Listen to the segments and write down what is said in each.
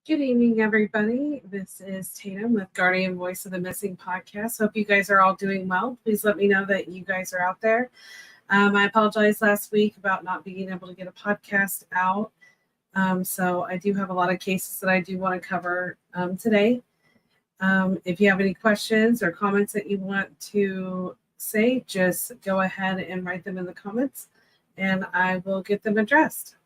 Good evening, everybody. This is Tatum with Guardian Voice of the Missing podcast. Hope you guys are all doing well. Please let me know that you guys are out there. I apologize last week about not being able to get a podcast out. So I do have a lot of cases that I do want to cover today. If you have any questions or comments that you want to say, just go ahead and write them in the comments and I will get them addressed.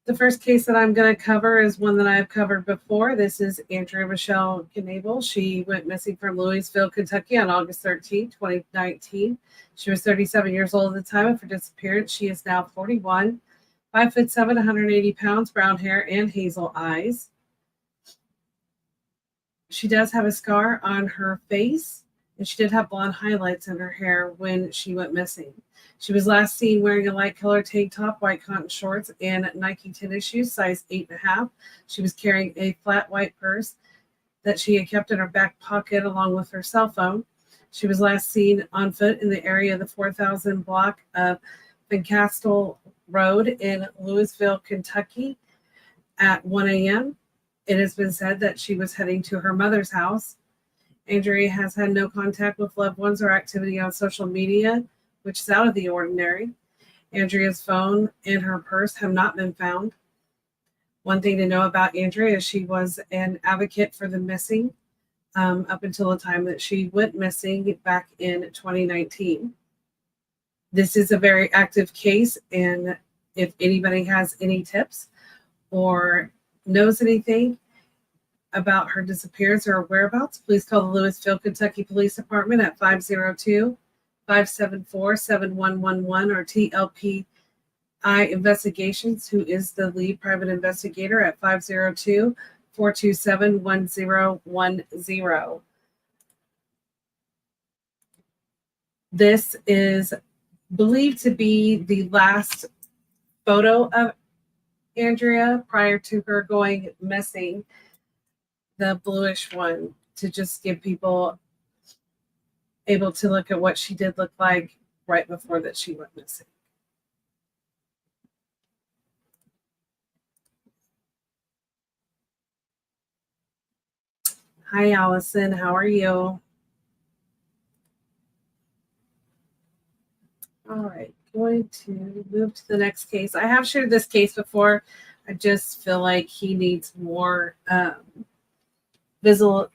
The first case that I'm going to cover is one that I've covered before. This is Andrea Michelle Knable. She went missing from Louisville, Kentucky on August 13, 2019. She was 37 years old at the time of her disappearance. She is now 41, 5'7", 180 pounds, brown hair, and hazel eyes. She does have a scar on her face, and she did have blonde highlights in her hair when she went missing. She was last seen wearing a light colored tank top, white cotton shorts, and Nike tennis shoes, size 8.5. She was carrying a flat white purse that she had kept in her back pocket along with her cell phone. She was last seen on foot in the area of the 4000 block of Fincastle Road in Louisville, Kentucky at 1 a.m. It has been said that she was heading to her mother's house. Andrea has had no contact with loved ones or activity on social media, which is out of the ordinary. Andrea's phone and her purse have not been found. One thing to know about Andrea is she was an advocate for the missing up until the time that she went missing back in 2019. This is a very active case, and if anybody has any tips or knows anything about her disappearance or whereabouts, please call the Louisville, Kentucky Police Department at 502-574-7111 or TLPI Investigations, who is the lead private investigator, at 502-427-1010. This is believed to be the last photo of Andrea prior to her going missing, the bluish one, to just give people able to look at what she did look like right before that she went missing. Hi, Allison. How are you? All right, going to move to the next case. I have shared this case before. I just feel like he needs more visual,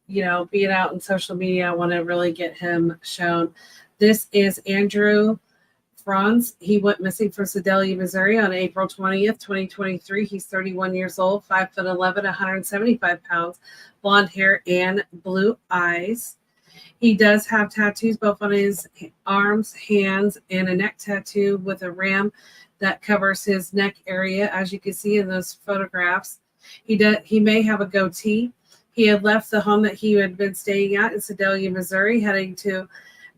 being out in social media. I want to really get him shown. This is Andrew Franz. He went missing from Sedalia, Missouri on April 20th, 2023. He's 31 years old, 5'11", 175 pounds, blonde hair, and blue eyes. He does have tattoos both on his arms, hands, and a neck tattoo with a ram that covers his neck area, as you can see in those photographs. He may have a goatee. He had left the home that he had been staying at in Sedalia, Missouri, heading to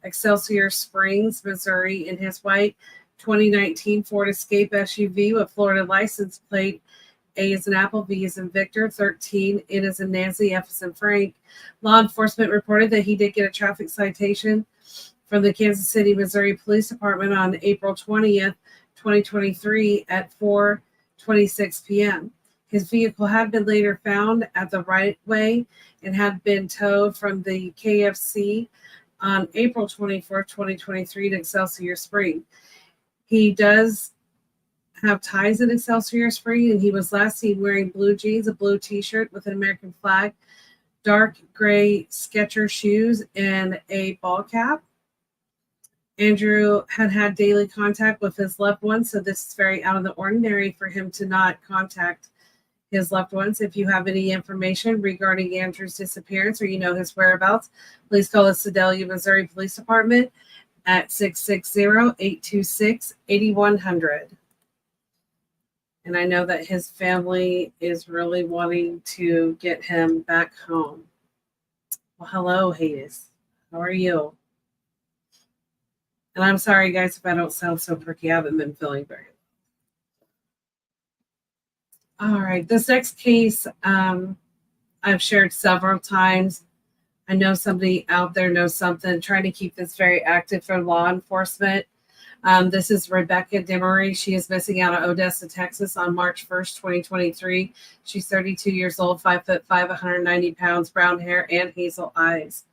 Excelsior Springs, Missouri, in his white 2019 Ford Escape SUV with Florida license plate A as in Apple, V as in Victor, 13, N as in Nancy, F as in Frank. Law enforcement reported that he did get a traffic citation from the Kansas City, Missouri Police Department on April 20th, 2023 at 4:26 p.m. His vehicle had been later found at the right way and had been towed from the KFC on April 24th, 2023 to Excelsior Spring. He does have ties in Excelsior Spring, and he was last seen wearing blue jeans, a blue t-shirt with an American flag, dark gray Skechers shoes, and a ball cap. Andrew had daily contact with his loved ones, so this is very out of the ordinary for him to not contact his loved ones. If you have any information regarding Andrew's disappearance or his whereabouts, please call the Sedalia, Missouri Police Department at 660-826-8100. And I know that his family is really wanting to get him back home. Well, hello, Hades. How are you? And I'm sorry, guys, if I don't sound so perky. I haven't been feeling very well. All right, this next case I've shared several times. I know somebody out there knows something, trying to keep this very active for law enforcement. This is Rebecca Demery. She is missing out of Odessa, Texas on March 1st, 2023. She's 32 years old, 5'5", 190 pounds, brown hair, and hazel eyes.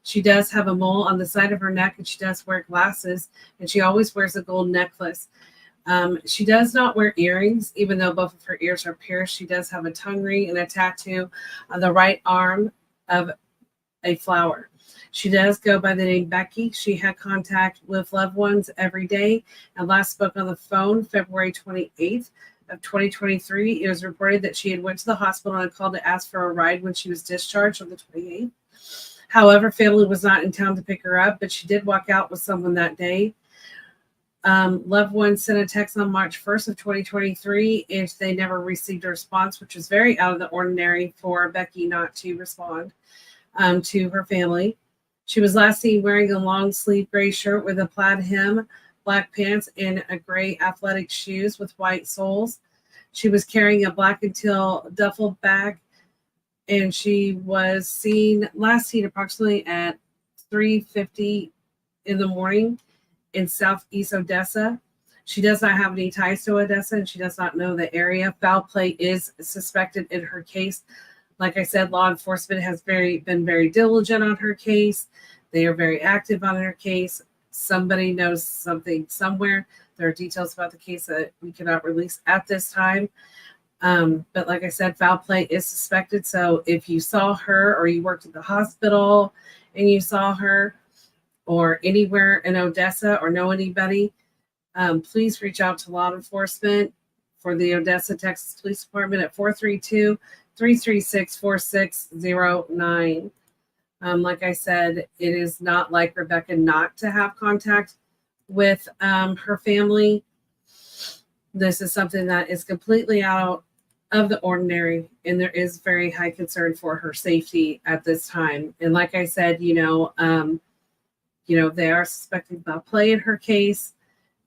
She does have a mole on the side of her neck, and she does wear glasses, and she always wears a gold necklace. She does not wear earrings, even though both of her ears are pierced. She does have a tongue ring and a tattoo on the right arm of a flower. She does go by the name Becky. She had contact with loved ones every day and last spoke on the phone February 28th of 2023. It was reported that she had went to the hospital and called to ask for a ride when she was discharged on the 28th. However, family was not in town to pick her up, but she did walk out with someone that day. Loved ones sent a text on March 1st of 2023 if they never received a response, which was very out of the ordinary for Becky not to respond to her family. She was last seen wearing a long sleeve gray shirt with a plaid hem, black pants, and a gray athletic shoes with white soles. She was carrying a black and teal duffel bag, and she was last seen approximately at 3:50 in the morning in southeast Odessa. She does not have any ties to Odessa, and she does not know the area. Foul play is suspected in her case. Like I said, law enforcement has been very diligent on her case. They are very active on her case. Somebody knows something somewhere. There are details about the case that we cannot release at this time. But like I said, foul play is suspected. So if you saw her or you worked at the hospital and you saw her or anywhere in Odessa or know anybody, please reach out to law enforcement for the Odessa, Texas Police Department at 432-336-4609. Like I said, it is not like Rebecca not to have contact with her family. This is something that is completely out of the ordinary, and there is very high concern for her safety at this time. And like I said, they are suspecting foul play in her case,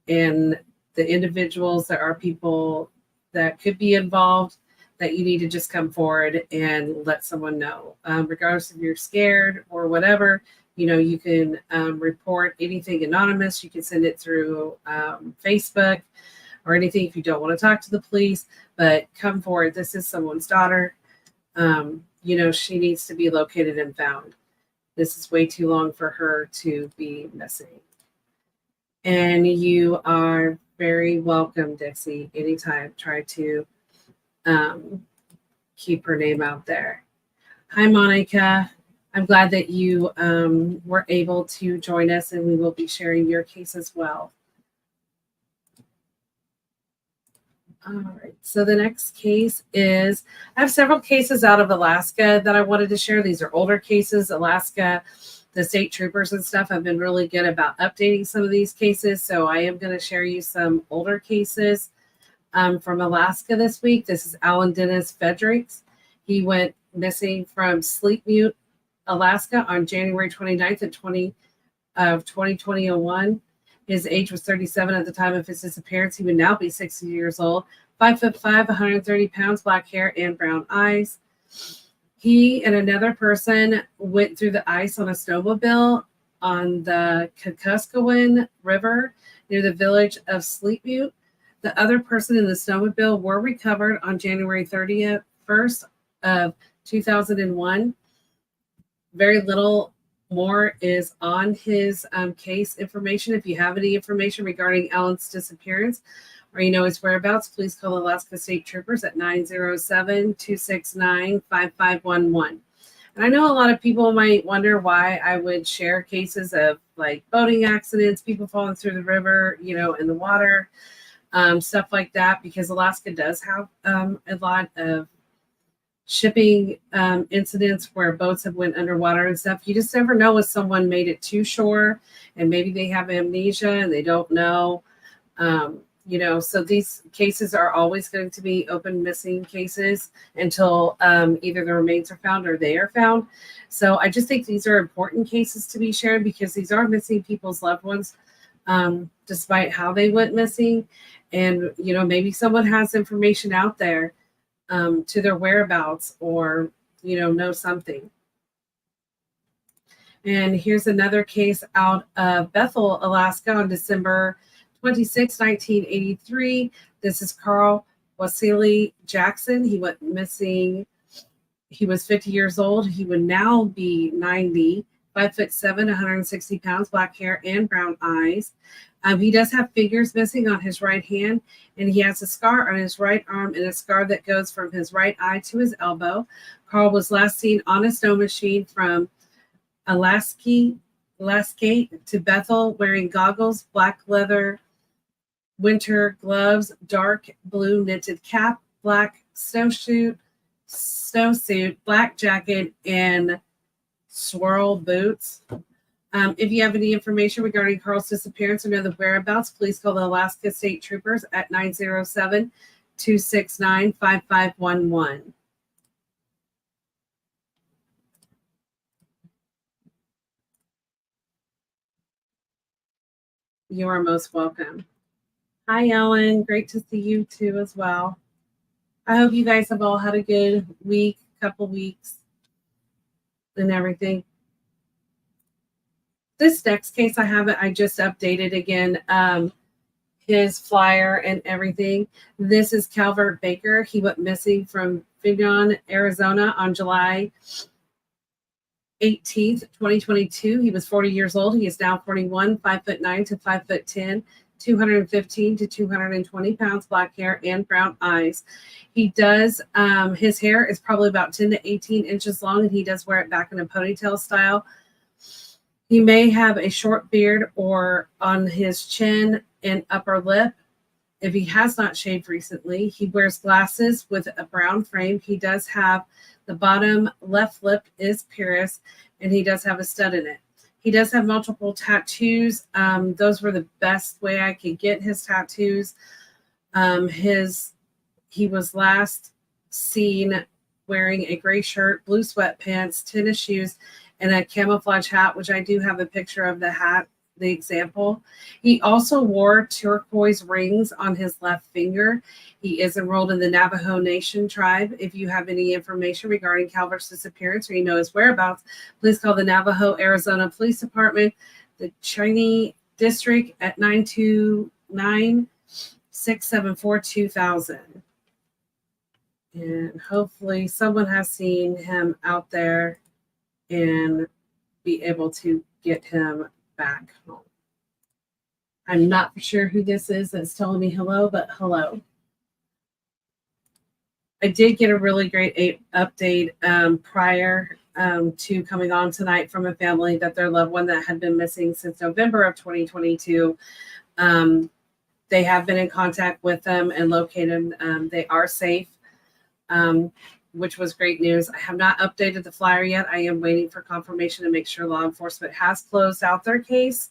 and the individuals, there are people that could be involved that you need to just come forward and let someone know. Regardless if you're scared or whatever, you can report anything anonymous. You can send it through Facebook or anything if you don't want to talk to the police, but come forward. This is someone's daughter. She needs to be located and found. This is way too long for her to be missing. And you are very welcome, Dixie. Anytime, try to keep her name out there. Hi, Monica. I'm glad that you were able to join us, and we will be sharing your case as well. All right. So the next case is, I have several cases out of Alaska that I wanted to share. These are older cases. Alaska, the state troopers and stuff have been really good about updating some of these cases. So I am going to share you some older cases from Alaska this week. This is Alan Dennis Fredericks. He went missing from Sleep Mute, Alaska on January 29th of 2021. His age was 37 at the time of his disappearance. He would now be 60 years old, 5'5", 130 pounds, black hair and brown eyes. He and another person went through the ice on a snowmobile on the Kuskokwim River near the village of Sleep Mute. The other person in the snowmobile were recovered on January 31st of 2001. Very little more is on his case information. If you have any information regarding Alan's disappearance or his whereabouts, please call Alaska State Troopers at 907-269-5511. And I know a lot of people might wonder why I would share cases of like boating accidents, people falling through the river, in the water, stuff like that, because Alaska does have a lot of shipping incidents where boats have went underwater and stuff. You just never know if someone made it to shore and maybe they have amnesia and they don't know. So these cases are always going to be open missing cases until either the remains are found or they are found. So I just think these are important cases to be shared because these are missing people's loved ones, despite how they went missing. And, maybe someone has information out there to their whereabouts or, know something. And here's another case out of Bethel, Alaska on December 26, 1983. This is Carl Wasili Jackson. He went missing. He was 50 years old. He would now be 90, 5'7", 160 pounds, black hair and brown eyes. He does have fingers missing on his right hand, and he has a scar on his right arm and a scar that goes from his right eye to his elbow. Carl was last seen on a snow machine from Alaska to Bethel, wearing goggles, black leather winter gloves, dark blue knitted cap, black snowsuit, black jacket, and swirl boots. If you have any information regarding Carl's disappearance or know the whereabouts, please call the Alaska State Troopers at 907-269-5511. You are most welcome. Hi, Ellen. Great to see you too as well. I hope you guys have all had a good week, couple weeks, and everything. This next case I just updated again, his flyer and everything. This is Calvert Baker. He went missing from Fignon, Arizona on July 18th, 2022. He was 40 years old. He is now 41, 5'9" to 5'10", 215 to 220 pounds, black hair and brown eyes. He does, his hair is probably about 10 to 18 inches long, and he does wear it back in a ponytail style. He may have a short beard or on his chin and upper lip. If he has not shaved recently, he wears glasses with a brown frame. He does have the bottom left lip is pierced, and he does have a stud in it. He does have multiple tattoos. Those were the best way I could get his tattoos. He was last seen wearing a gray shirt, blue sweatpants, tennis shoes, and a camouflage hat, which I do have a picture of the hat, the example. He also wore turquoise rings on his left finger. He is enrolled in the Navajo Nation tribe. If you have any information regarding Calvert's disappearance or you know his whereabouts, please call the Navajo, Arizona Police Department, the Cheney District at 929-674-2000. And hopefully someone has seen him out there and be able to get him back home. I'm not for sure who this is that's telling me hello, but hello. I did get a really great update prior to coming on tonight from a family that their loved one that had been missing since November of 2022. They have been in contact with them and located. They are safe, which was great news. I have not updated the flyer yet. I am waiting for confirmation to make sure law enforcement has closed out their case.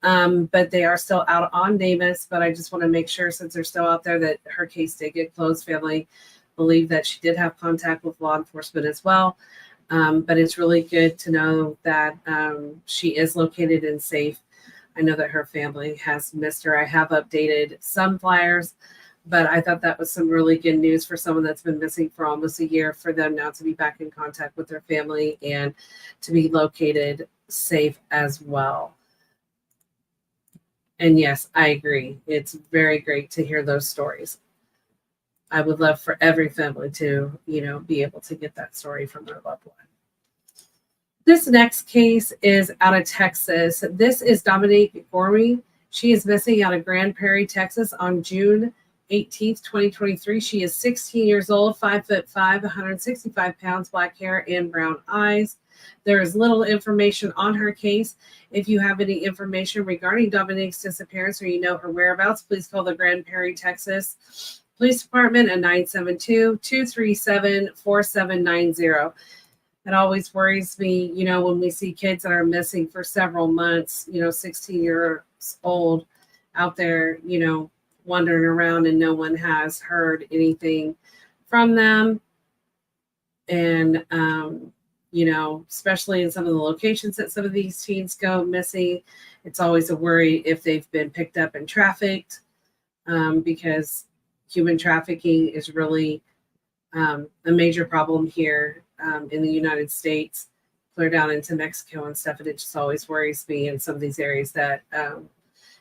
But they are still out on NamUs. But I just want to make sure, since they're still out there, that her case did get closed. Family believe that she did have contact with law enforcement as well. But it's really good to know that she is located and safe. I know that her family has missed her. I have updated some flyers, but I thought that was some really good news for someone that's been missing for almost a year, for them now to be back in contact with their family and to be located safe as well. And yes, I agree. It's very great to hear those stories. I would love for every family to, be able to get that story from their loved one. This next case is out of Texas. This is Dominique Gormy. She is missing out of Grand Prairie, Texas on June 18th, 2023. She is 16 years old, 5'5", 165 pounds, black hair and brown eyes. There is little information on her case. If you have any information regarding Dominique's disappearance or you know her whereabouts, please call the Grand Prairie, Texas Police Department at 972-237-4790. It always worries me, when we see kids that are missing for several months, 16 years old out there, wandering around and no one has heard anything from them. And, especially in some of the locations that some of these teens go missing, it's always a worry if they've been picked up and trafficked, because human trafficking is really a major problem here in the United States, clear down into Mexico and stuff. And it just always worries me in some of these areas that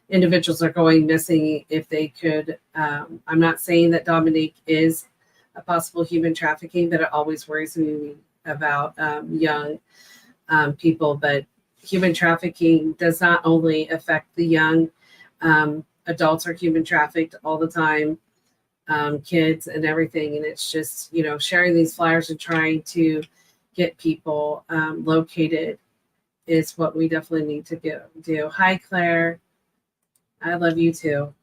individuals are going missing if they could. I'm not saying that Dominique is a possible human trafficking, but it always worries me about young people. But human trafficking does not only affect the young. Adults are human trafficked all the time, kids and everything. And it's just, sharing these flyers and trying to get people located is what we definitely need to do. Hi, Claire. I love you too.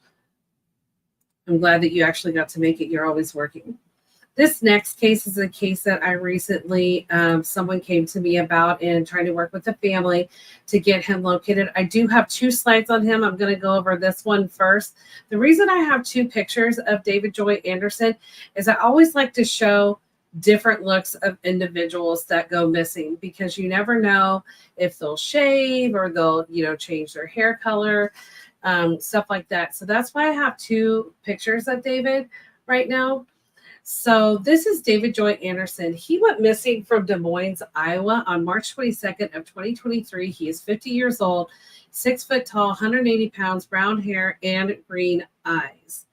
I'm glad that you actually got to make it. You're always working. This next case is a case that I recently, someone came to me about and trying to work with the family to get him located. I do have 2 slides on him. I'm going to go over this one first. The reason I have 2 pictures of David Joy Anderson is I always like to show different looks of individuals that go missing, because you never know if they'll shave or they'll, change their hair color, stuff like that. So that's why I have 2 pictures of David right now. So this is David Joy Anderson. He went missing from Des Moines, Iowa on March 22nd of 2023. He is 50 years old, 6 foot tall, 180 pounds, brown hair, and green eyes.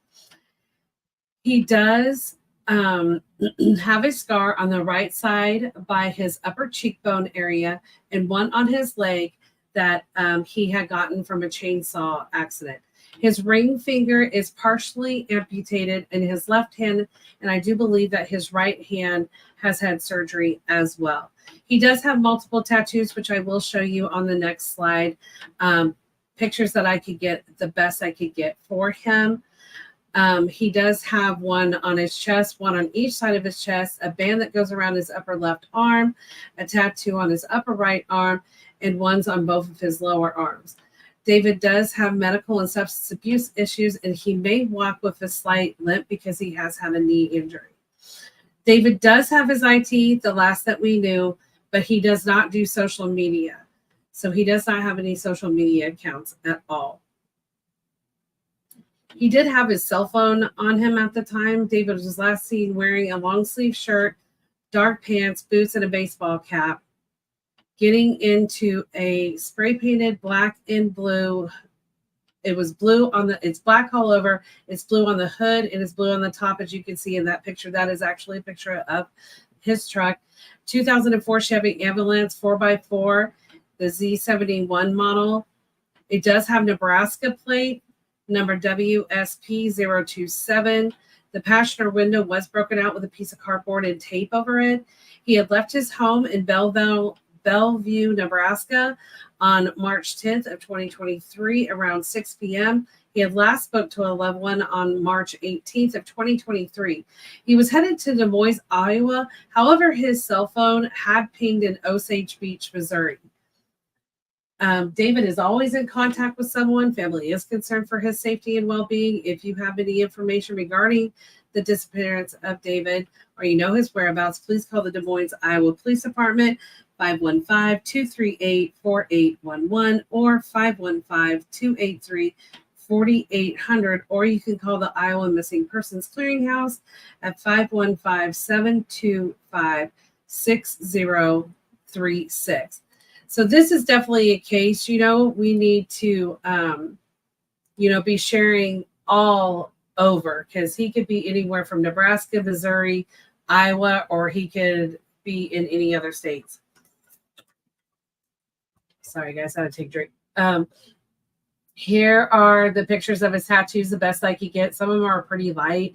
He does have a scar on the right side by his upper cheekbone area and one on his leg that he had gotten from a chainsaw accident. His ring finger is partially amputated in his left hand, and I do believe that his right hand has had surgery as well. He does have multiple tattoos, which I will show you on the next slide. Pictures that I could get, the best I could get for him. He does have one on his chest, one on each side of his chest, a band that goes around his upper left arm, a tattoo on his upper right arm, and ones on both of his lower arms. David does have medical and substance abuse issues, and he may walk with a slight limp because he has had a knee injury. David does have his IT, the last that we knew, but he does not do social media. So he does not have any social media accounts at all. He did have his cell phone on him at the time. David was last seen wearing a long sleeve shirt, dark pants, boots, and a baseball cap, getting into a spray painted black and blue. It was blue it's black all over. It's blue on the hood. It is blue on the top, as you can see in that picture. That is actually a picture of his truck. 2004 Chevy Ambulance 4x4, the Z71 model. It does have Nebraska plate, number WSP027. The passenger window was broken out with a piece of cardboard and tape over it. He had left his home in Bellevue, Nebraska on March 10th of 2023 around 6 p.m. He had last spoke to a loved one on March 18th of 2023. He was headed to Des Moines, Iowa. However, his cell phone had pinged in Osage Beach, Missouri. David is always in contact with someone. Family is concerned for his safety and well-being. If you have any information regarding the disappearance of David or you know his whereabouts, please call the Des Moines, Iowa Police Department, 515-238-4811 or 515-283-4800, or you can call the Iowa Missing Persons Clearinghouse at 515-725-6036. So this is definitely a case, we need to, be sharing all over, because he could be anywhere from Nebraska, Missouri, Iowa, or he could be in any other states. Sorry, guys, I had to take a drink. Here are the pictures of his tattoos, the best I could get. Some of them are pretty light.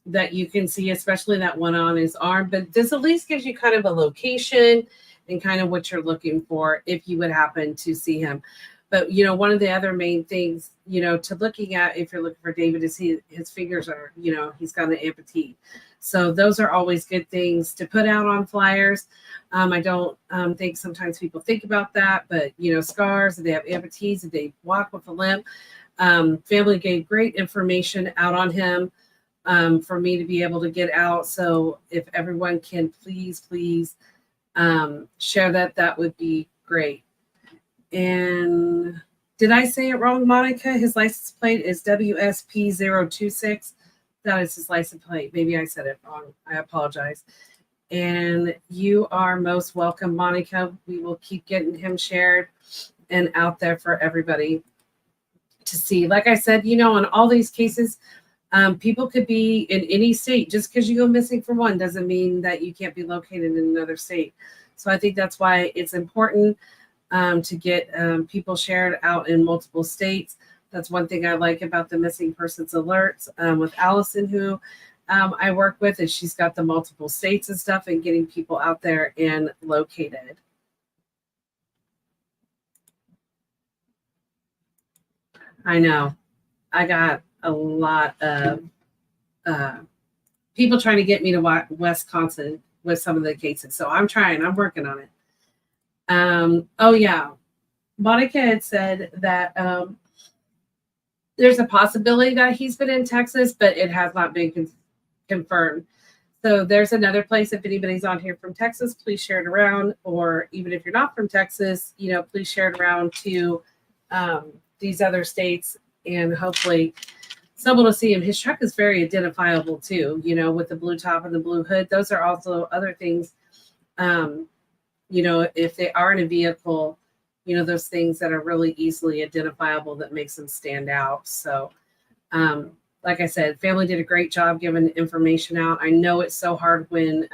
That you can see, especially that one on his arm, but this at least gives you kind of a location and kind of what you're looking for if you would happen to see him. But, one of the other main things, to looking at if you're looking for David is his fingers are, he's got an amputee. So those are always good things to put out on flyers. I don't think sometimes people think about that, but, scars, if they have amputees, if they walk with a limp, family gave great information out on him. For me to be able to get out. So if everyone can please share that would be great. And did I say it wrong, Monica? His license plate is WSP026. That is his license plate. Maybe I said it wrong. I apologize. And you are most welcome, Monica. We will keep getting him shared. and out there for everybody to see. Like I said, you know, in all these cases, people could be in any state. Just because you go missing from one doesn't mean that you can't be located in another state. So I think that's why it's important to get people shared out in multiple states. That's one thing I like about the missing persons alerts with Allison, who I work with, is she's got the multiple states and stuff and getting people out there and located. I know. I got a lot of people trying to get me to Wisconsin with some of the cases. So I'm trying. I'm working on it. Oh, yeah. Monica had said that there's a possibility that he's been in Texas, but it has not been confirmed. So there's another place. If anybody's on here from Texas, please share it around. Or even if you're not from Texas, you know, please share it around to these other states, and hopefully someone will see him. His truck is very identifiable too, you know, with the blue top and the blue hood. Those are also other things, you know, if they are in a vehicle, you know, those things that are really easily identifiable that makes them stand out. So, like I said, family did a great job giving information out. I know it's so hard when,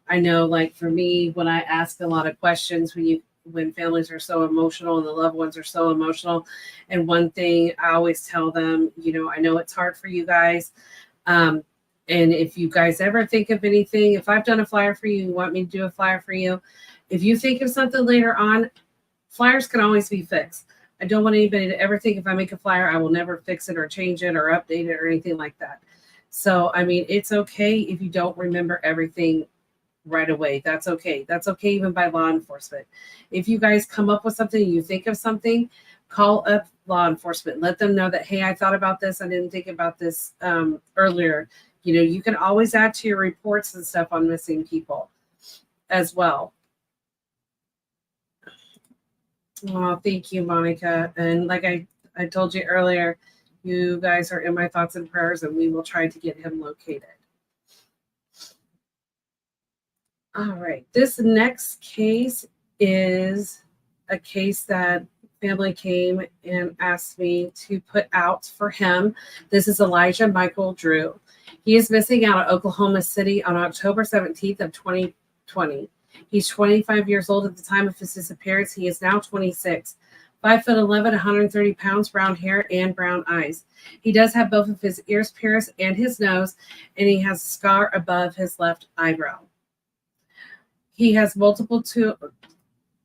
I know, like for me, when I ask a lot of questions, when families are so emotional and the loved ones are so emotional. And one thing I always tell them, you know, I know it's hard for you guys. And if you guys ever think of anything, if I've done a flyer for you, you want me to do a flyer for you, if you think of something later on, flyers can always be fixed. I don't want anybody to ever think if I make a flyer, I will never fix it or change it or update it or anything like that. So, I mean, it's okay if you don't remember everything right away. That's okay. That's okay even by law enforcement. If you guys come up with something, you think of something, call up law enforcement. Let them know that, hey, I thought about this. I didn't think about this earlier. You know, you can always add to your reports and stuff on missing people as well. Oh, thank you, Monica. And like I told you earlier, you guys are in my thoughts and prayers, and we will try to get him located. All right. This next case is a case that family came and asked me to put out for him. This is Elijah Michael Drew. He is missing out of Oklahoma City on October 17th of 2020. He's 25 years old at the time of his disappearance. He is now 26. 5'11", 130 pounds, brown hair, and brown eyes. He does have both of his ears pierced and his nose, and he has a scar above his left eyebrow. He has multiple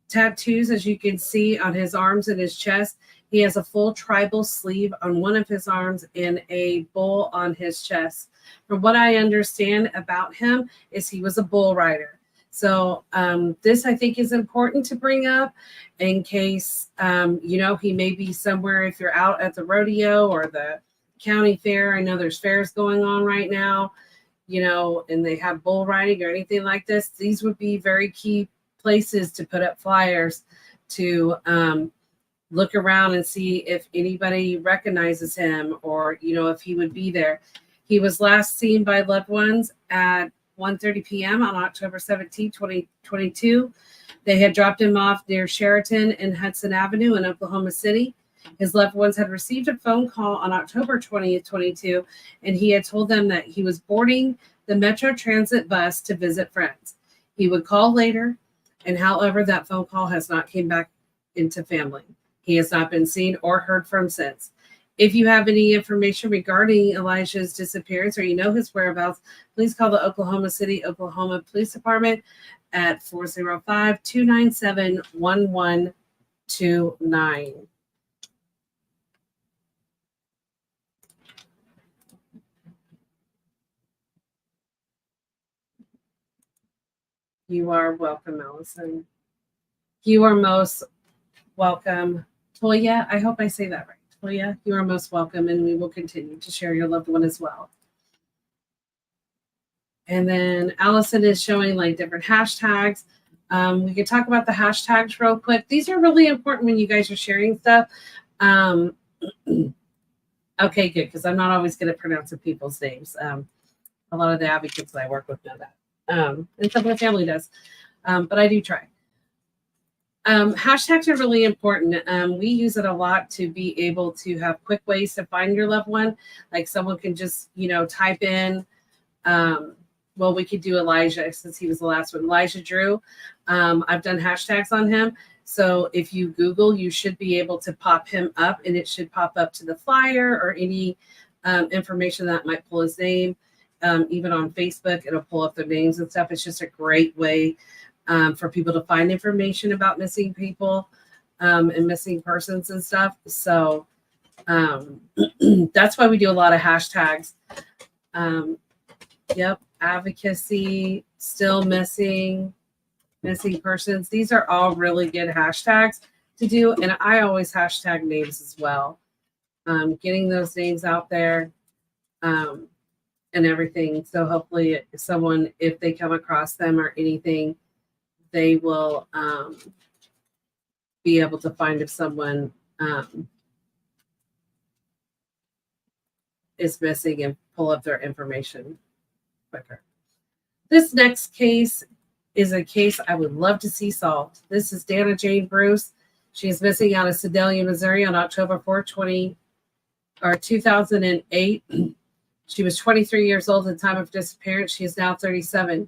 tattoos, as you can see, on his arms and his chest. He has a full tribal sleeve on one of his arms and a bull on his chest. From what I understand about him is he was a bull rider. So this, I think, is important to bring up in case, you know, he may be somewhere if you're out at the rodeo or the county fair. I know there's fairs going on right now, you know, and they have bull riding or anything like this. These would be very key places to put up flyers to look around and see if anybody recognizes him or, you know, if he would be there. He was last seen by loved ones at 1:30 p.m. on October 17, 2022. They had dropped him off near Sheraton and Hudson Avenue in Oklahoma City. His loved ones had received a phone call on October 20th, 22, and he had told them that he was boarding the Metro Transit bus to visit friends. He would call later, and however, that phone call has not came back into family. He has not been seen or heard from since. If you have any information regarding Elijah's disappearance or you know his whereabouts, please call the Oklahoma City, Oklahoma Police Department at 405-297-1129. You are welcome, Allison. You are most welcome. Toya, I hope I say that right. Toya, you are most welcome, and we will continue to share your loved one as well. And then Allison is showing like different hashtags. We could talk about the hashtags real quick. These are really important when you guys are sharing stuff. Okay, good, because I'm not always good at pronouncing people's names. A lot of the advocates that I work with know that. And some of the family does. But I do try. Hashtags are really important. We use it a lot to be able to have quick ways to find your loved one. Like someone can just, type in, well, we could do Elijah since he was the last one. Elijah Drew. I've done hashtags on him. So if you Google, you should be able to pop him up, and it should pop up to the flyer or any information that might pull his name. Even on Facebook, it'll pull up their names and stuff. It's just a great way for people to find information about missing people and missing persons and stuff. So that's why we do a lot of hashtags. Yep. Advocacy, still missing persons. These are all really good hashtags to do. And I always hashtag names as well. Getting those names out there and everything. So hopefully someone, if they come across them or anything, they will be able to find if someone is missing and pull up their information quicker. This next case is a case I would love to see solved. This is Dana Jane Bruce. She is missing out of Sedalia, Missouri on October 4th, 2008. She was 23 years old at the time of disappearance. She is now 37.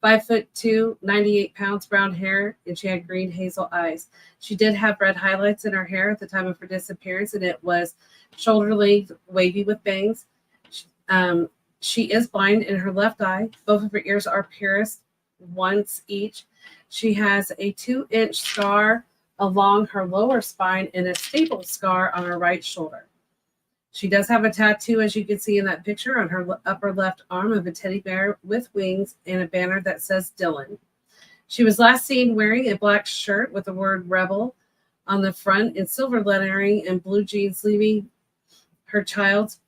5'2", 98 pounds, brown hair, and she had green hazel eyes. She did have red highlights in her hair at the time of her disappearance, and it was shoulder-length, wavy with bangs. She is blind in her left eye. Both of her ears are pierced once each. She has a 2-inch scar along her lower spine and a staple scar on her right shoulder. She does have a tattoo, as you can see in that picture, on her upper left arm of a teddy bear with wings and a banner that says Dylan. She was last seen wearing a black shirt with the word Rebel on the front in silver lettering and blue jeans, leaving her children's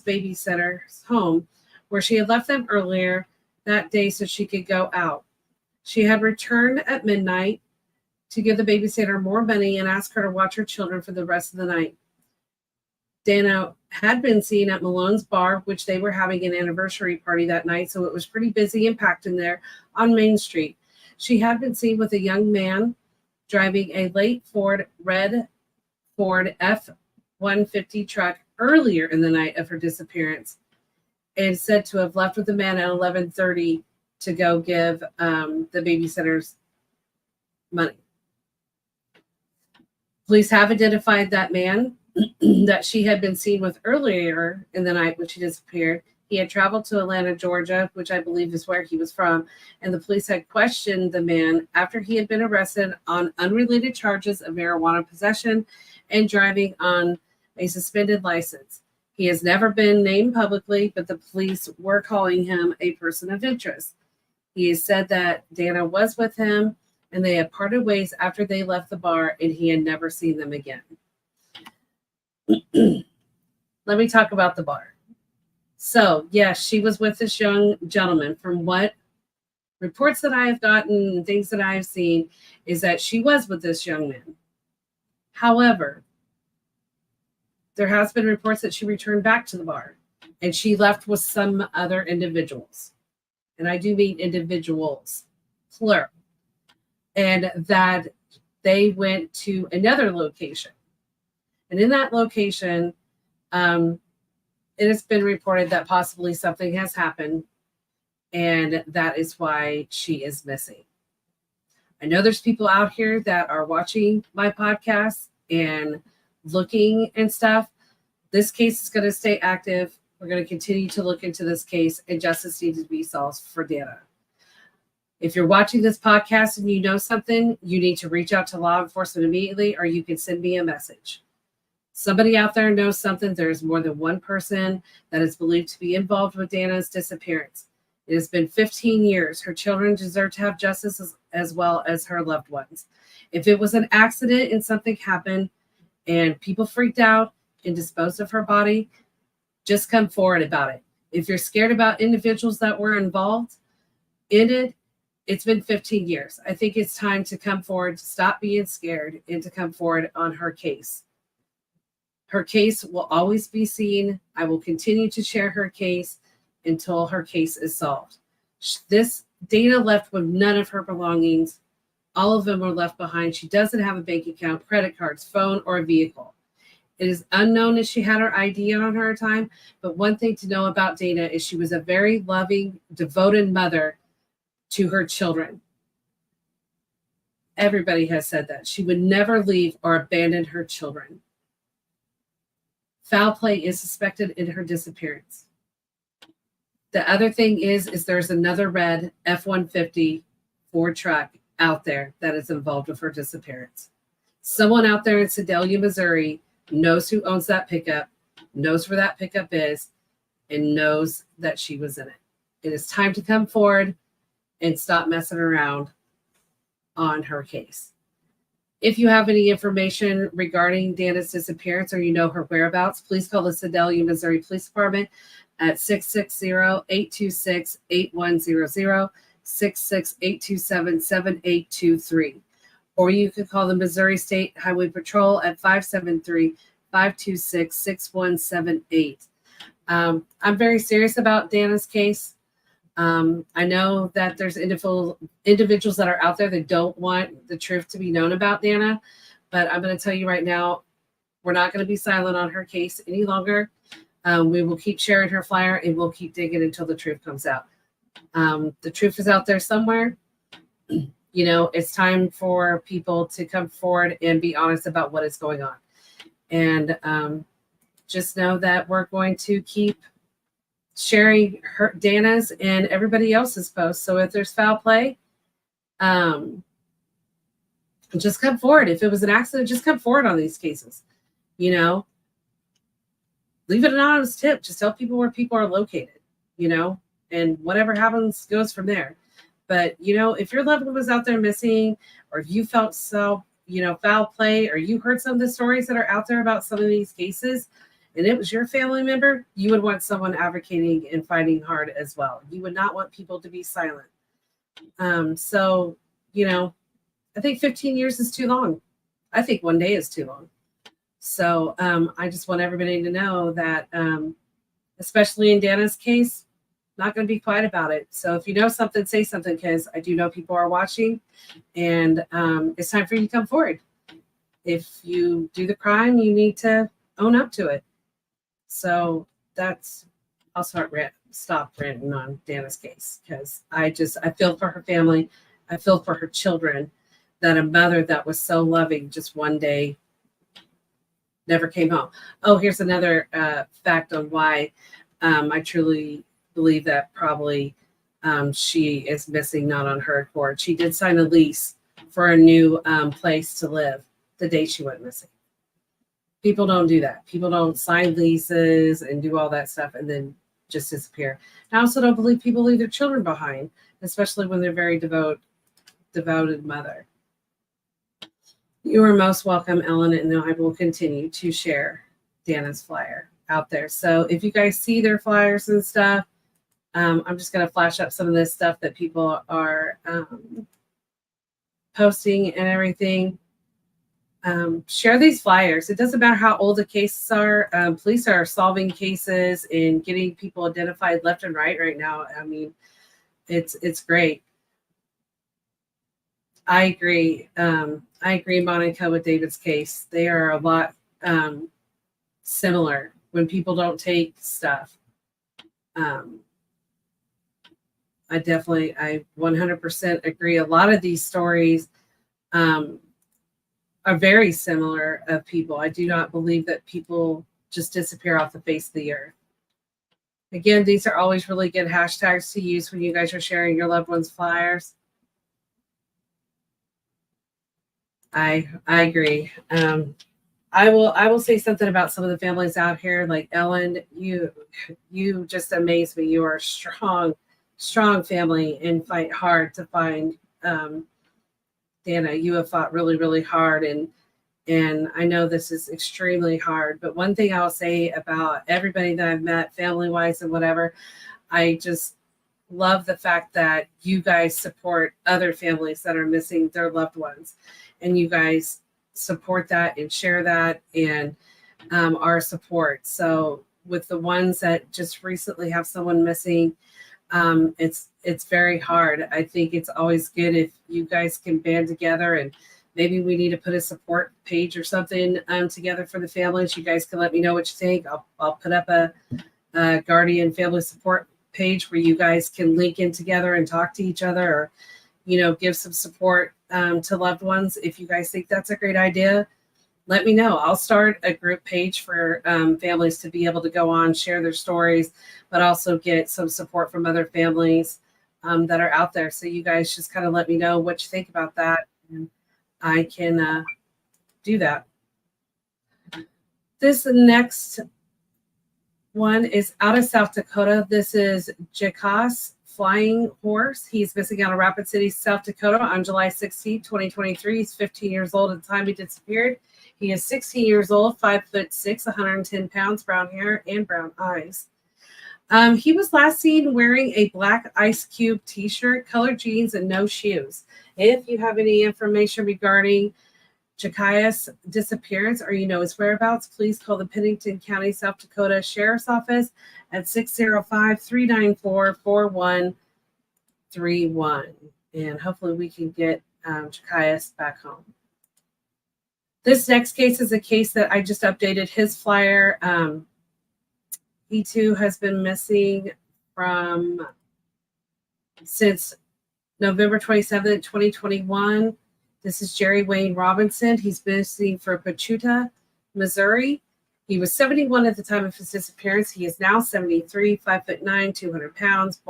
babysitter's home, where she had left them earlier that day so she could go out. She had returned at midnight to give the babysitter more money and ask her to watch her children for the rest of the night. Dana had been seen at Malone's bar, which they were having an anniversary party that night, so it was pretty busy and packed in there on Main Street. She had been seen with a young man driving a red Ford F-150 truck earlier in the night of her disappearance, and said to have left with the man at 11:30 to go give the babysitters money. Police have identified that man that she had been seen with earlier in the night when she disappeared. He had traveled to Atlanta, Georgia, which I believe is where he was from, and the police had questioned the man after he had been arrested on unrelated charges of marijuana possession and driving on a suspended license. He has never been named publicly, but the police were calling him a person of interest. He has said that Dana was with him, and they had parted ways after they left the bar, and he had never seen them again. Let me talk about the bar. So, yes, she was with this young gentleman. From what reports that I have gotten and things that I have seen is that she was with this young man. However, there has been reports that she returned back to the bar and she left with some other individuals. And I do mean individuals, plural. And that they went to another location. And in that location, it has been reported that possibly something has happened, and that is why she is missing. I know there's people out here that are watching my podcast and looking and stuff. This case is going to stay active. We're going to continue to look into this case, and justice needs to be solved for Dana. If you're watching this podcast and you know something, you need to reach out to law enforcement immediately, or you can send me a message. Somebody out there knows something. There's more than one person that is believed to be involved with Dana's disappearance. It has been 15 years. Her children deserve to have justice as well as her loved ones. If it was an accident and something happened and people freaked out and disposed of her body, just come forward about it. If you're scared about individuals that were involved in it, it's been 15 years. I think it's time to come forward, to stop being scared, and to come forward on her case. Her case will always be seen. I will continue to share her case until her case is solved. This Dana left with none of her belongings All of them were left behind. She doesn't have a bank account, credit cards, phone, or a vehicle. It is unknown if she had her ID on her time, but one thing to know about Dana is she was a very loving, devoted mother to her children. Everybody has said that. She would never leave or abandon her children. Foul play is suspected in her disappearance. The other thing is there's another red F-150 Ford truck out there that is involved with her disappearance. Someone out there in Sedalia, Missouri knows who owns that pickup, knows where that pickup is, and knows that she was in it. It is time to come forward and stop messing around on her case. If you have any information regarding Dana's disappearance or you know her whereabouts, please call the Sedalia, Missouri Police Department at 660-826-8100, 660-827-7823. Or you can call the Missouri State Highway Patrol at 573-526-6178. I'm very serious about Dana's case. I know that there's individuals that are out there that don't want the truth to be known about Dana, but I'm going to tell you right now, we're not going to be silent on her case any longer. We will keep sharing her flyer and we'll keep digging until the truth comes out. The truth is out there somewhere. You know, it's time for people to come forward and be honest about what is going on. And just know that we're going to keep sharing her, Dana's and everybody else's posts. So if there's foul play, just come forward. If it was an accident, just come forward on these cases. You know, leave it an anonymous tip. Just tell people where people are located, you know, and whatever happens goes from there. But, you know, if your loved one was out there missing, or if you felt foul play, or you heard some of the stories that are out there about some of these cases, and it was your family member, you would want someone advocating and fighting hard as well. You would not want people to be silent. So, you know, I think 15 years is too long. I think one day is too long. So I just want everybody to know that, especially in Dana's case, not going to be quiet about it. So if you know something, say something, because I do know people are watching, and it's time for you to come forward. If you do the crime, you need to own up to it. So I'll stop ranting on Dana's case, because I feel for her family. I feel for her children, that a mother that was so loving just one day never came home. Oh, here's another fact on why I truly believe that probably she is missing, not on her accord. She did sign a lease for a new place to live the day she went missing. People don't do that. People don't sign leases and do all that stuff and then just disappear. I also don't believe people leave their children behind, especially when they're very devoted mother. You are most welcome, Ellen, and I will continue to share Dana's flyer out there. So if you guys see their flyers and stuff, I'm just going to flash up some of this stuff that people are posting and everything. Share these flyers. It doesn't matter how old the cases are. Police are solving cases and getting people identified left and right now. I mean, it's great. I agree. I agree, Monica, with David's case. They are a lot similar when people don't take stuff. I 100% agree. A lot of these stories are very similar of people. I do not believe that people just disappear off the face of the earth. Again, these are always really good hashtags to use when you guys are sharing your loved ones' flyers. I agree. I will say something about some of the families out here. Like Ellen, you just amaze me. You are a strong family and fight hard to find Dana. You have fought really, really hard, and I know this is extremely hard. But one thing I'll say about everybody that I've met, family-wise and whatever, I just love the fact that you guys support other families that are missing their loved ones, and you guys support that and share that and our support. So with the ones that just recently have someone missing, It's very hard. I think it's always good if you guys can band together, and maybe we need to put a support page or something together for the families. You guys can let me know what you think. I'll put up a guardian family support page where you guys can link in together and talk to each other, or give some support to loved ones. If you guys think that's a great idea, let me know. I'll start a group page for families to be able to go on, share their stories, but also get some support from other families that are out there. So you guys just kind of let me know what you think about that, and I can do that. This next one is out of South Dakota. This is Jacas Flying Horse. He's missing out of Rapid City, South Dakota on July 16, 2023. He's 15 years old at the time he disappeared. He is 16 years old, 5'6", 110 pounds, brown hair and brown eyes. He was last seen wearing a black Ice Cube t-shirt, colored jeans, and no shoes. If you have any information regarding Jacas' disappearance, or his whereabouts, please call the Pennington County, South Dakota Sheriff's Office at 605-394-4131. And hopefully we can get Jacas back home. This next case is a case that I just updated his flyer. He too has been missing since November 27th, 2021. This is Jerry Wayne Robinson. He's missing from Pachuta, Missouri. He was 71 at the time of his disappearance. He is now 73, 5'9", 200 pounds.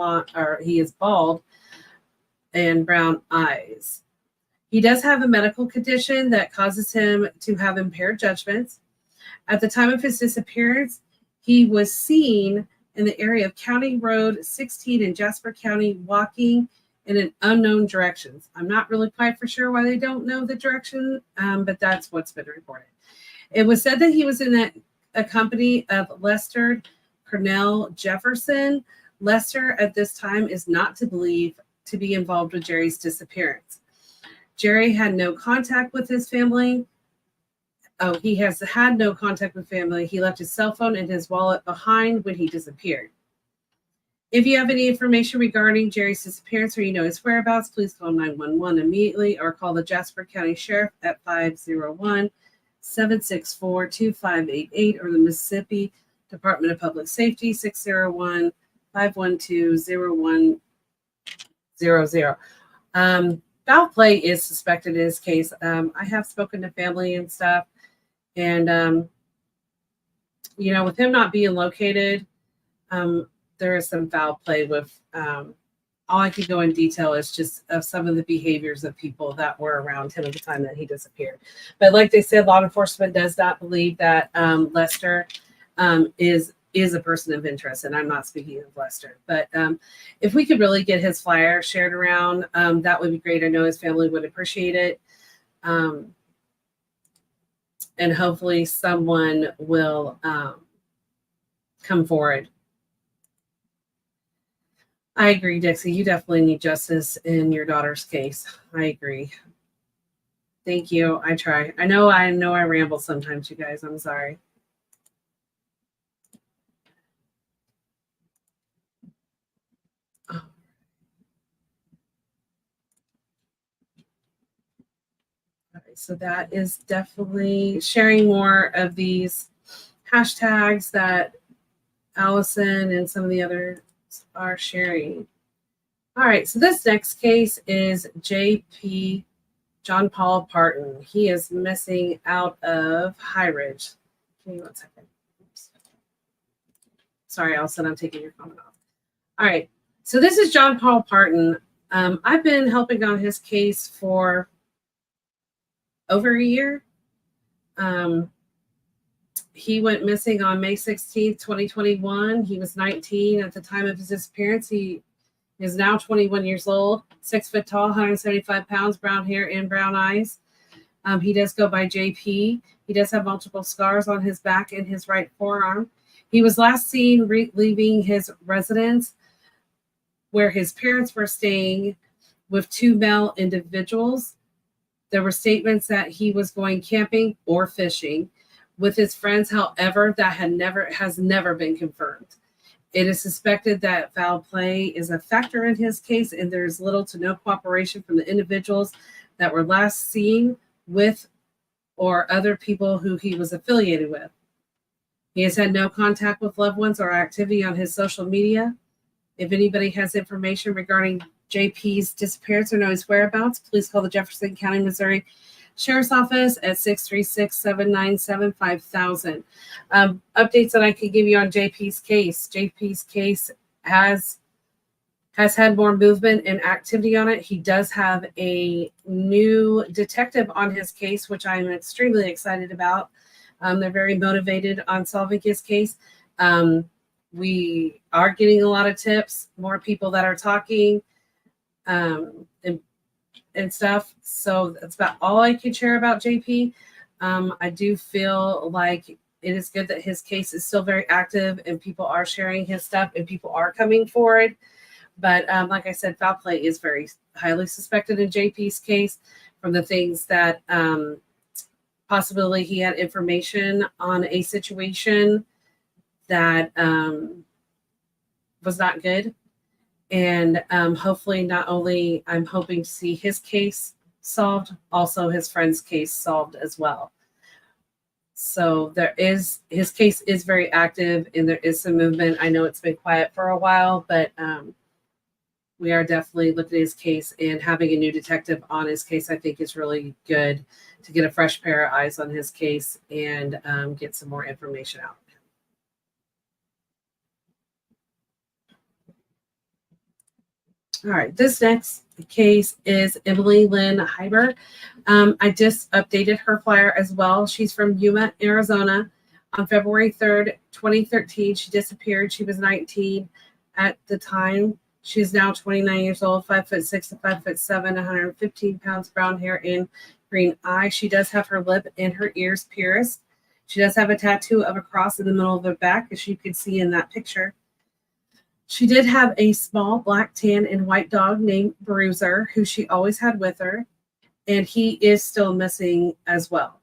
He is bald and brown eyes. He does have a medical condition that causes him to have impaired judgments. At the time of his disappearance, he was seen in the area of County Road 16 in Jasper County, walking in an unknown directions. I'm not really quite for sure why they don't know the direction, but that's what's been reported. It was said that he was in a company of Lester Cornell Jefferson. Lester at this time is not to believe to be involved with Jerry's disappearance. Jerry had no contact with his family. Oh, he has had no contact with family. He left his cell phone and his wallet behind when he disappeared. If you have any information regarding Jerry's disappearance, or his whereabouts, please call 911 immediately, or call the Jasper County Sheriff at 501-764-2588, or the Mississippi Department of Public Safety, 601-512-0100. Foul play is suspected in this case. I have spoken to family and stuff, and with him not being located, there is some foul play with. All I can go in detail is just of some of the behaviors of people that were around him at the time that he disappeared. But like they said, law enforcement does not believe that Lester is a person of interest, and I'm not speaking of Lester. But if we could really get his flyer shared around, that would be great. I know his family would appreciate it. And hopefully someone will come forward. I agree, Dixie. You definitely need justice in your daughter's case. I agree. Thank you. I try. I know I ramble sometimes, you guys. I'm sorry. So that is definitely sharing more of these hashtags that Allison and some of the others are sharing. All right, so this next case is J.P. John Paul Parton. He is missing out of High Ridge. Give me 1 second. Oops. Sorry, Allison, I'm taking your comment off. All right, so this is John Paul Parton. I've been helping on his case for over a year. He went missing on May 16th, 2021. He was 19 at the time of his disappearance. He is now 21 years old, 6 foot tall, 175 pounds, brown hair and brown eyes. He does go by JP. He does have multiple scars on his back and his right forearm. He was last seen leaving his residence where his parents were staying with 2 male individuals. There were statements that he was going camping or fishing with his friends. However, that has never been confirmed. It is suspected that foul play is a factor in his case, and there's little to no cooperation from the individuals that were last seen with or other people who he was affiliated with. He has had no contact with loved ones or activity on his social media. If anybody has information regarding JP's disappearance or knows his whereabouts, please call the Jefferson County, Missouri Sheriff's Office at 636-797-5000. Updates that I could give you on JP's case. JP's case has had more movement and activity on it. He does have a new detective on his case, which I'm extremely excited about. They're very motivated on solving his case. We are getting a lot of tips, more people that are talking, and stuff. So that's about all I can share about JP. I do feel like it is good that his case is still very active and people are sharing his stuff and people are coming forward. But like I said, foul play is very highly suspected in JP's case from the things that possibly he had information on a situation that was not good. And hopefully not only I'm hoping to see his case solved, also his friend's case solved as well. So his case is very active and there is some movement. I know it's been quiet for a while, but we are definitely looking at his case, and having a new detective on his case, I think is really good to get a fresh pair of eyes on his case and get some more information out. All right, this next case is Emily Lynn Hyber. I just updated her flyer as well. She's from Yuma, Arizona. On February 3rd, 2013, she disappeared. She was 19 at the time. She's now 29 years old, 5'6" to 5'7", 115 pounds, brown hair and green eyes. She does have her lip and her ears pierced. She does have a tattoo of a cross in the middle of her back, as you can see in that picture. She did have a small black, tan, and white dog named Bruiser, who she always had with her, and he is still missing as well.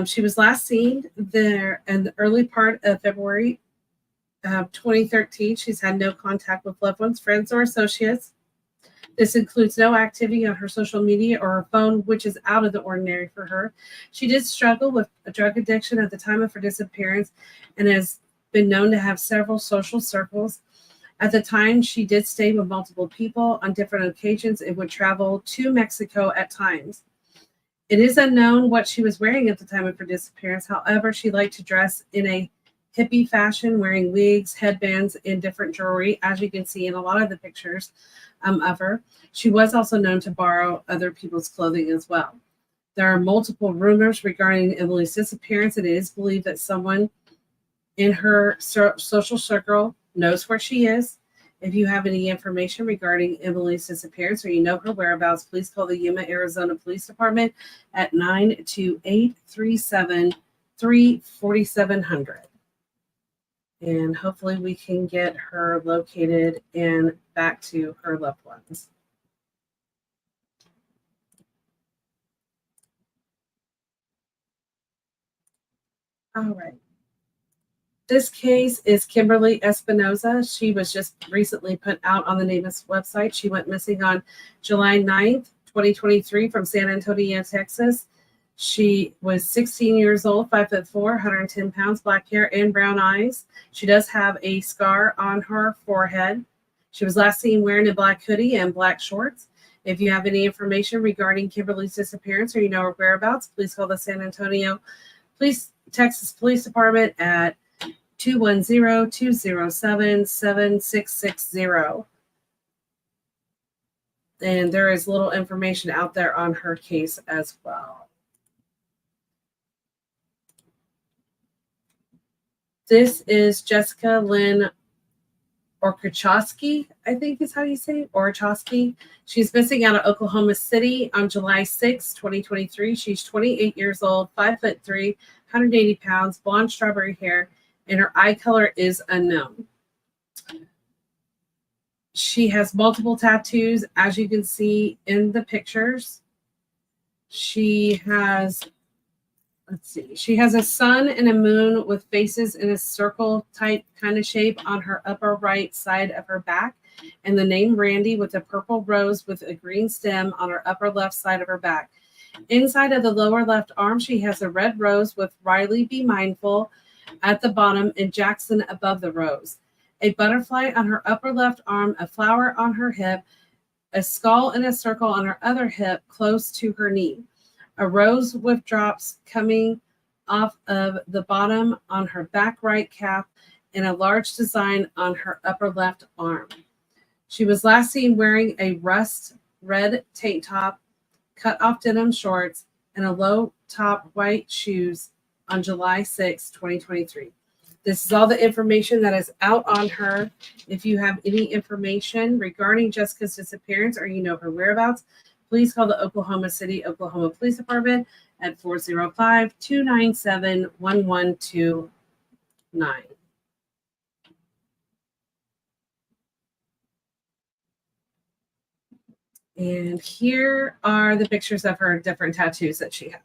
She was last seen there in the early part of February 2013. She's had no contact with loved ones, friends, or associates. This includes no activity on her social media or her phone, which is out of the ordinary for her. She did struggle with a drug addiction at the time of her disappearance and has been known to have several social circles. At the time, she did stay with multiple people on different occasions and would travel to Mexico at times. It is unknown what she was wearing at the time of her disappearance. However, she liked to dress in a hippie fashion, wearing wigs, headbands, and different jewelry, as you can see in a lot of the pictures of her. She was also known to borrow other people's clothing as well. There are multiple rumors regarding Emily's disappearance, and it is believed that someone in her social circle knows where she is. If you have any information regarding Emily's disappearance or you know her whereabouts, please call the Yuma, Arizona Police Department at 928-373-4700. And hopefully we can get her located and back to her loved ones. All right. This case is Kimberly Espinoza. She was just recently put out on the NamUs website. She went missing on July 9th, 2023 from San Antonio, Texas. She was 16 years old, 5'4", 110 pounds, black hair and brown eyes. She does have a scar on her forehead. She was last seen wearing a black hoodie and black shorts. If you have any information regarding Kimberly's disappearance or you know her whereabouts, please call the San Antonio Texas Police Department at 210-207-7660. And there is little information out there on her case as well. This is Jessica Lynn Orchowski, I think is how you say it, Orchowski. She's missing out of Oklahoma City on July 6, 2023. She's 28 years old, 5'3", 180 pounds, blonde strawberry hair, and her eye color is unknown. She has multiple tattoos, as you can see in the pictures. She has let's see. She has a sun and a moon with faces in a circle type kind of shape on her upper right side of her back, and the name Randy with a purple rose with a green stem on her upper left side of her back. Inside of the lower left arm, she has a red rose with Riley Be Mindful at the bottom and Jackson above the rose. A butterfly on her upper left arm, a flower on her hip, a skull in a circle on her other hip close to her knee. A rose with drops coming off of the bottom on her back right calf, and a large design on her upper left arm. She was last seen wearing a rust red tank top, cut off denim shorts, and a low top white shoes on July 6, 2023. This is all the information that is out on her. If you have any information regarding Jessica's disappearance or you know her whereabouts, please call the Oklahoma City, Oklahoma Police Department at 405-297-1129. And here are the pictures of her different tattoos that she has.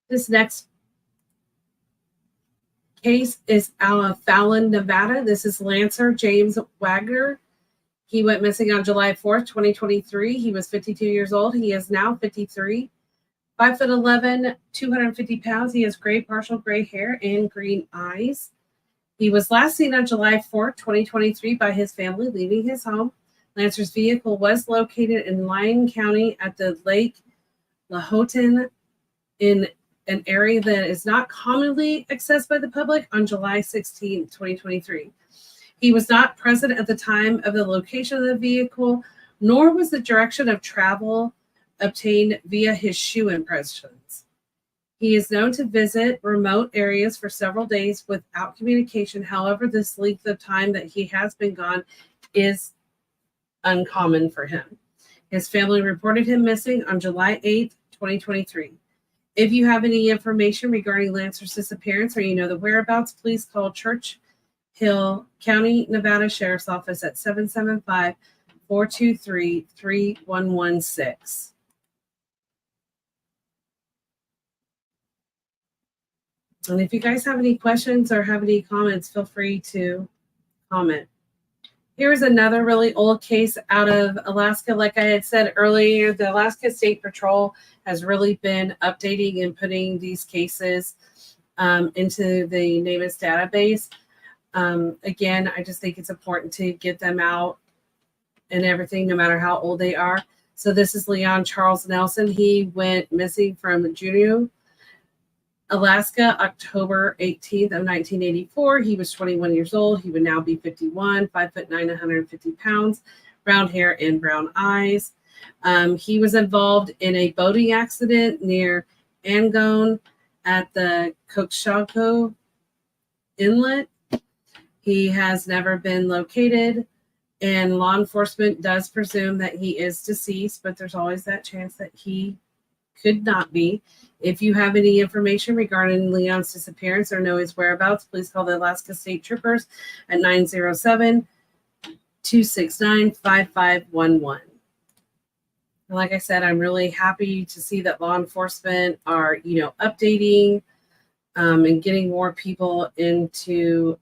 This next case is out of Fallon, Nevada. This is Lancer James Wagner. He went missing on July 4th, 2023. He was 52 years old. He is now 53. 5'11", 250 pounds. He has gray, partial gray hair and green eyes. He was last seen on July 4th, 2023 by his family leaving his home. Lancer's vehicle was located in Lyon County at the Lake Lahontan in an area that is not commonly accessed by the public on July 16, 2023. He was not present at the time of the location of the vehicle, nor was the direction of travel obtained via his shoe impressions. He is known to visit remote areas for several days without communication. However, this length of time that he has been gone is uncommon for him. His family reported him missing on July 8th, 2023. If you have any information regarding Lancer's disappearance or you know the whereabouts, please call Church Hill County, Nevada Sheriff's Office at 775-423-3116. And if you guys have any questions or have any comments, feel free to comment. Here's another really old case out of Alaska. Like I had said earlier, the Alaska State Patrol has really been updating and putting these cases into the NamUs database. Again, I just think it's important to get them out and everything, no matter how old they are. So this is Leon Charles Nelson. He went missing from Juneau, Alaska, October 18th of 1984. He was 21 years old. He would now be 51, 5'9", 150 pounds, brown hair and brown eyes. He was involved in a boating accident near Angone at the Kokshako Inlet. He has never been located, and law enforcement does presume that he is deceased, but there's always that chance that he could not be. If you have any information regarding Leon's disappearance or know his whereabouts, please call the Alaska State Troopers at 907-269-5511. Like I said, I'm really happy to see that law enforcement are, updating and getting more people into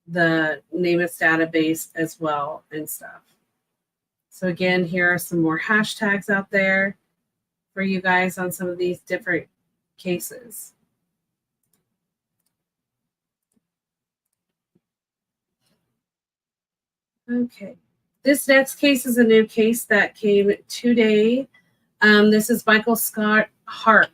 the NamUs database as well and stuff. So again, here are some more hashtags out there for you guys on some of these different cases. Okay. This next case is a new case that came today. This is Michael Scott Harp.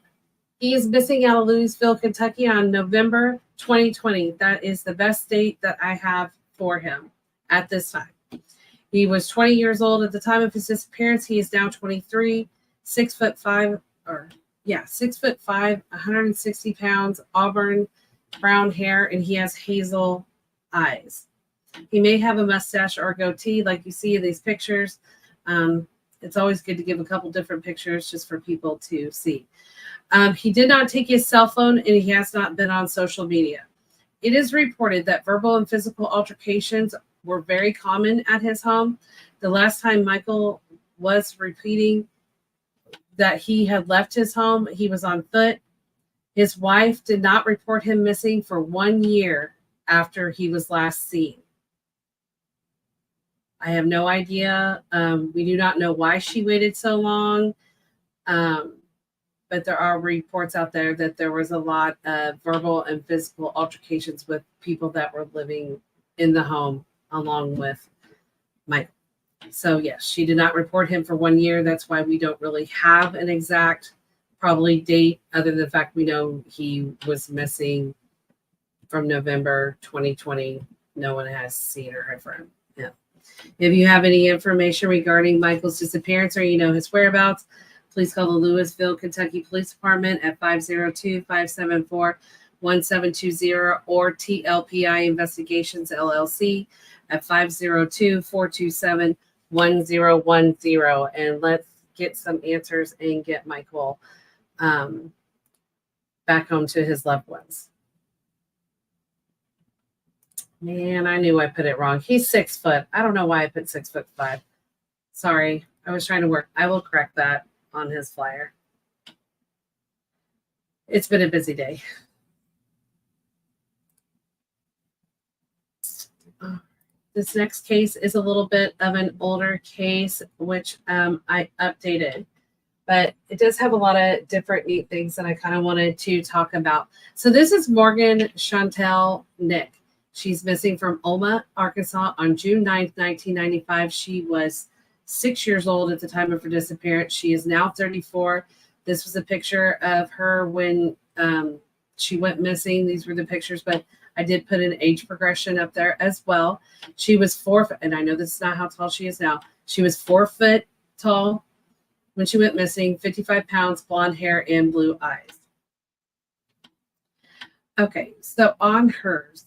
He is missing out of Louisville, Kentucky on November 2020. That is the best date that I have for him at this time. He was 20 years old at the time of his disappearance. He is now 23, 6'5", 160 pounds, auburn brown hair, and he has hazel eyes. He may have a mustache or a goatee like you see in these pictures. it's always good to give a couple different pictures just for people to see. He did not take his cell phone, and he has not been on social media. It is reported that verbal and physical altercations were very common at his home. The last time Michael was repeating that he had left his home, he was on foot. His wife did not report him missing for 1 year after he was last seen. I have no idea. We do not know why she waited so long. But there are reports out there that there was a lot of verbal and physical altercations with people that were living in the home along with Michael. So yes, she did not report him for 1 year. That's why we don't really have an exact probably date, other than the fact we know he was missing from November 2020. No one has seen or heard from him. Yeah. If you have any information regarding Michael's disappearance or you know his whereabouts, please call the Louisville, Kentucky Police Department at 502-574-1720 or TLPI Investigations, LLC at 502-427-1010. And let's get some answers and get Michael back home to his loved ones. Man, I knew I put it wrong. He's 6 foot. I don't know why I put 6'5". Sorry, I was trying to work. I will correct that on his flyer. It's been a busy day. This next case is a little bit of an older case, which I updated, but it does have a lot of different neat things that I kind of wanted to talk about. So this is Morgan Chantel Nick. She's missing from Alma, Arkansas on June 9th, 1995. She was 6 years old at the time of her disappearance. She is now 34. This was a picture of her when she went missing. These were the pictures, but I did put an age progression up there as well. She was 4 foot, and I know this is not how tall she is now. She was 4 foot tall when she went missing, 55 pounds, blonde hair, and blue eyes. Okay, so on hers,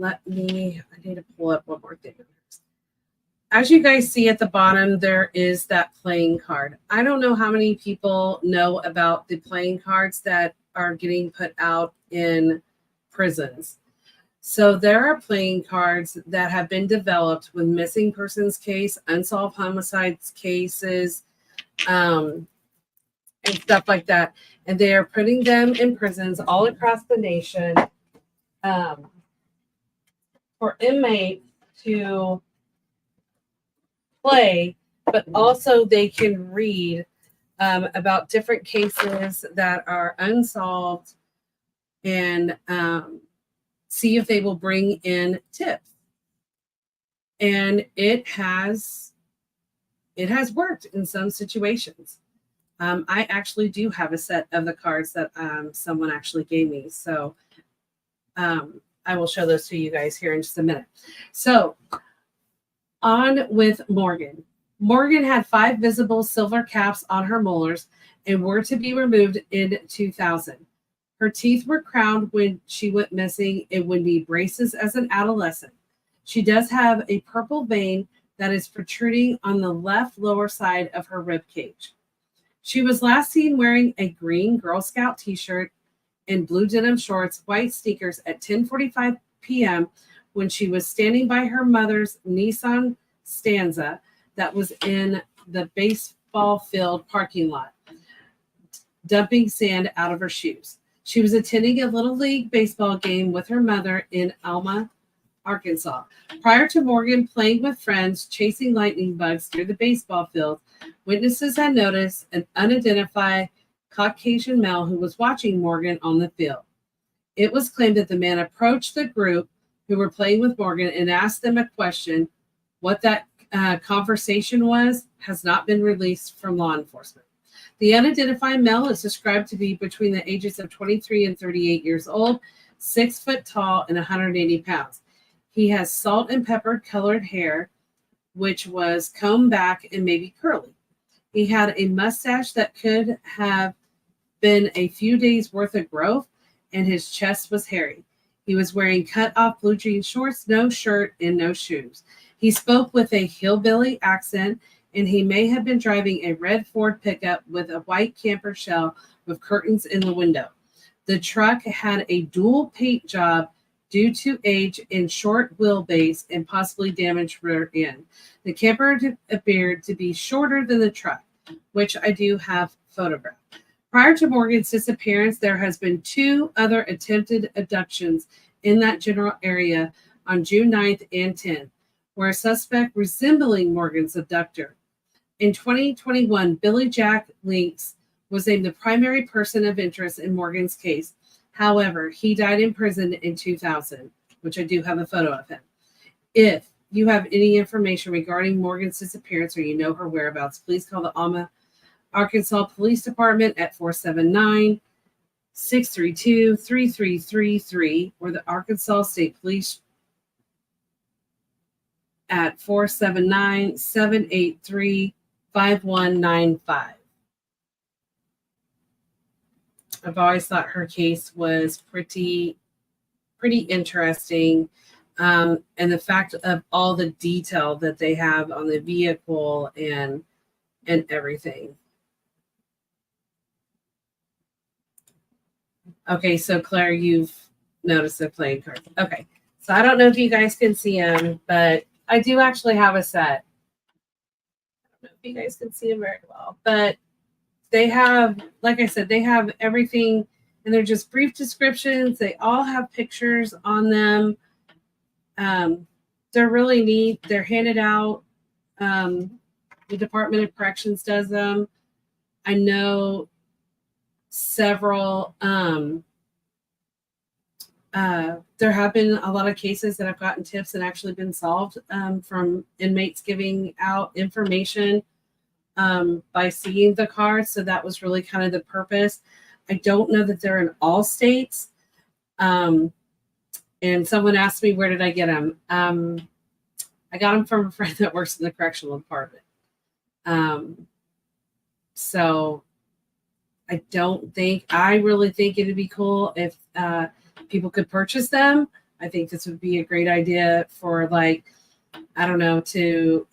I need to pull up one more thing. As you guys see at the bottom, there is that playing card. I don't know how many people know about the playing cards that are getting put out in prisons. So there are playing cards that have been developed with missing persons case, unsolved homicides cases, and stuff like that. And they are putting them in prisons all across the nation for inmates to play, but also they can read about different cases that are unsolved and see if they will bring in tips. And it has worked in some situations. I actually do have a set of the cards that someone actually gave me. So I will show those to you guys here in just a minute. So on with Morgan. Morgan had 5 visible silver caps on her molars and were to be removed in 2000. Her teeth were crowned when she went missing and would need braces as an adolescent. She does have a purple vein that is protruding on the left lower side of her rib cage. She was last seen wearing a green Girl Scout t-shirt and blue denim shorts, white sneakers at 10:45 p.m. when she was standing by her mother's Nissan Stanza that was in the baseball field parking lot, dumping sand out of her shoes. She was attending a Little League baseball game with her mother in Alma, Arkansas. Prior to Morgan playing with friends, chasing lightning bugs near the baseball field, witnesses had noticed an unidentified Caucasian male who was watching Morgan on the field. It was claimed that the man approached the group who were playing with Morgan and asked them a question. What that conversation was has not been released from law enforcement. The unidentified male is described to be between the ages of 23 and 38 years old, 6 foot tall, and 180 pounds. He has salt and pepper colored hair, which was combed back and maybe curly. He had a mustache that could have been a few days worth of growth, and his chest was hairy. He was wearing cut-off blue jean shorts, no shirt, and no shoes. He spoke with a hillbilly accent. and he may have been driving a red Ford pickup with a white camper shell with curtains in the window. The truck had a dual paint job due to age and short wheelbase and possibly damaged rear end. The camper appeared to be shorter than the truck, which I do have photographed. Prior to Morgan's disappearance, there has been 2 other attempted abductions in that general area on June 9th and 10th, where a suspect resembling Morgan's abductor. In 2021, Billy Jack Links was named the primary person of interest in Morgan's case. However, he died in prison in 2000, which I do have a photo of him. If you have any information regarding Morgan's disappearance or you know her whereabouts, please call the Alma, Arkansas Police Department at 479-632-3333 or the Arkansas State Police at 479-783-5195. I've always thought her case was pretty interesting. And the fact of all the detail that they have on the vehicle and everything. Okay, so Claire, you've noticed the playing cards. Okay, so I don't know if you guys can see them, but I do actually have a set. I don't know if you guys can see them very well, but they have, like I said, they have everything, and they're just brief descriptions. They all have pictures on them. They're really neat. They're handed out. The Department of Corrections does them. I know several. There have been a lot of cases that have gotten tips and actually been solved from inmates giving out information by seeing the cards. So that was really kind of the purpose. I don't know that they're in all states. And someone asked me, where did I get them? I got them from a friend that works in the correctional department. So I really think it'd be cool if people could purchase them. I think this would be a great idea for, like, I don't know, to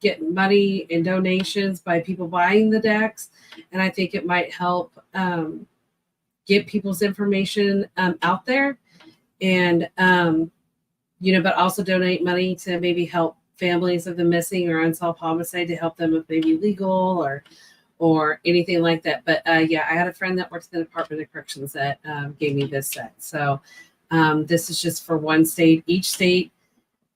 get money and donations by people buying the decks. And I think it might help get people's information out there. And, but also donate money to maybe help families of the missing or unsolved homicide, to help them with maybe legal or anything like that. But I had a friend that works in the Department of Corrections that gave me this set. So this is just for one state. Each state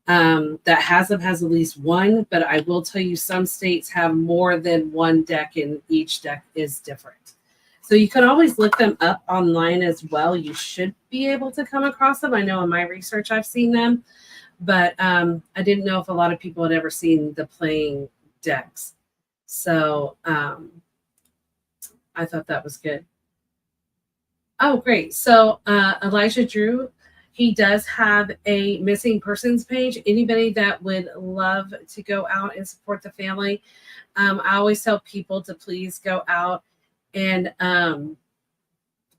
that has them has at least one, but I will tell you some states have more than one deck, and each deck is different. So you can always look them up online as well. You should be able to come across them. I know in my research I've seen them, but I didn't know if a lot of people had ever seen the playing decks. So I thought that was good. Oh, great. So Elijah Drew, he does have a missing persons page. Anybody that would love to go out and support the family, I always tell people to please go out and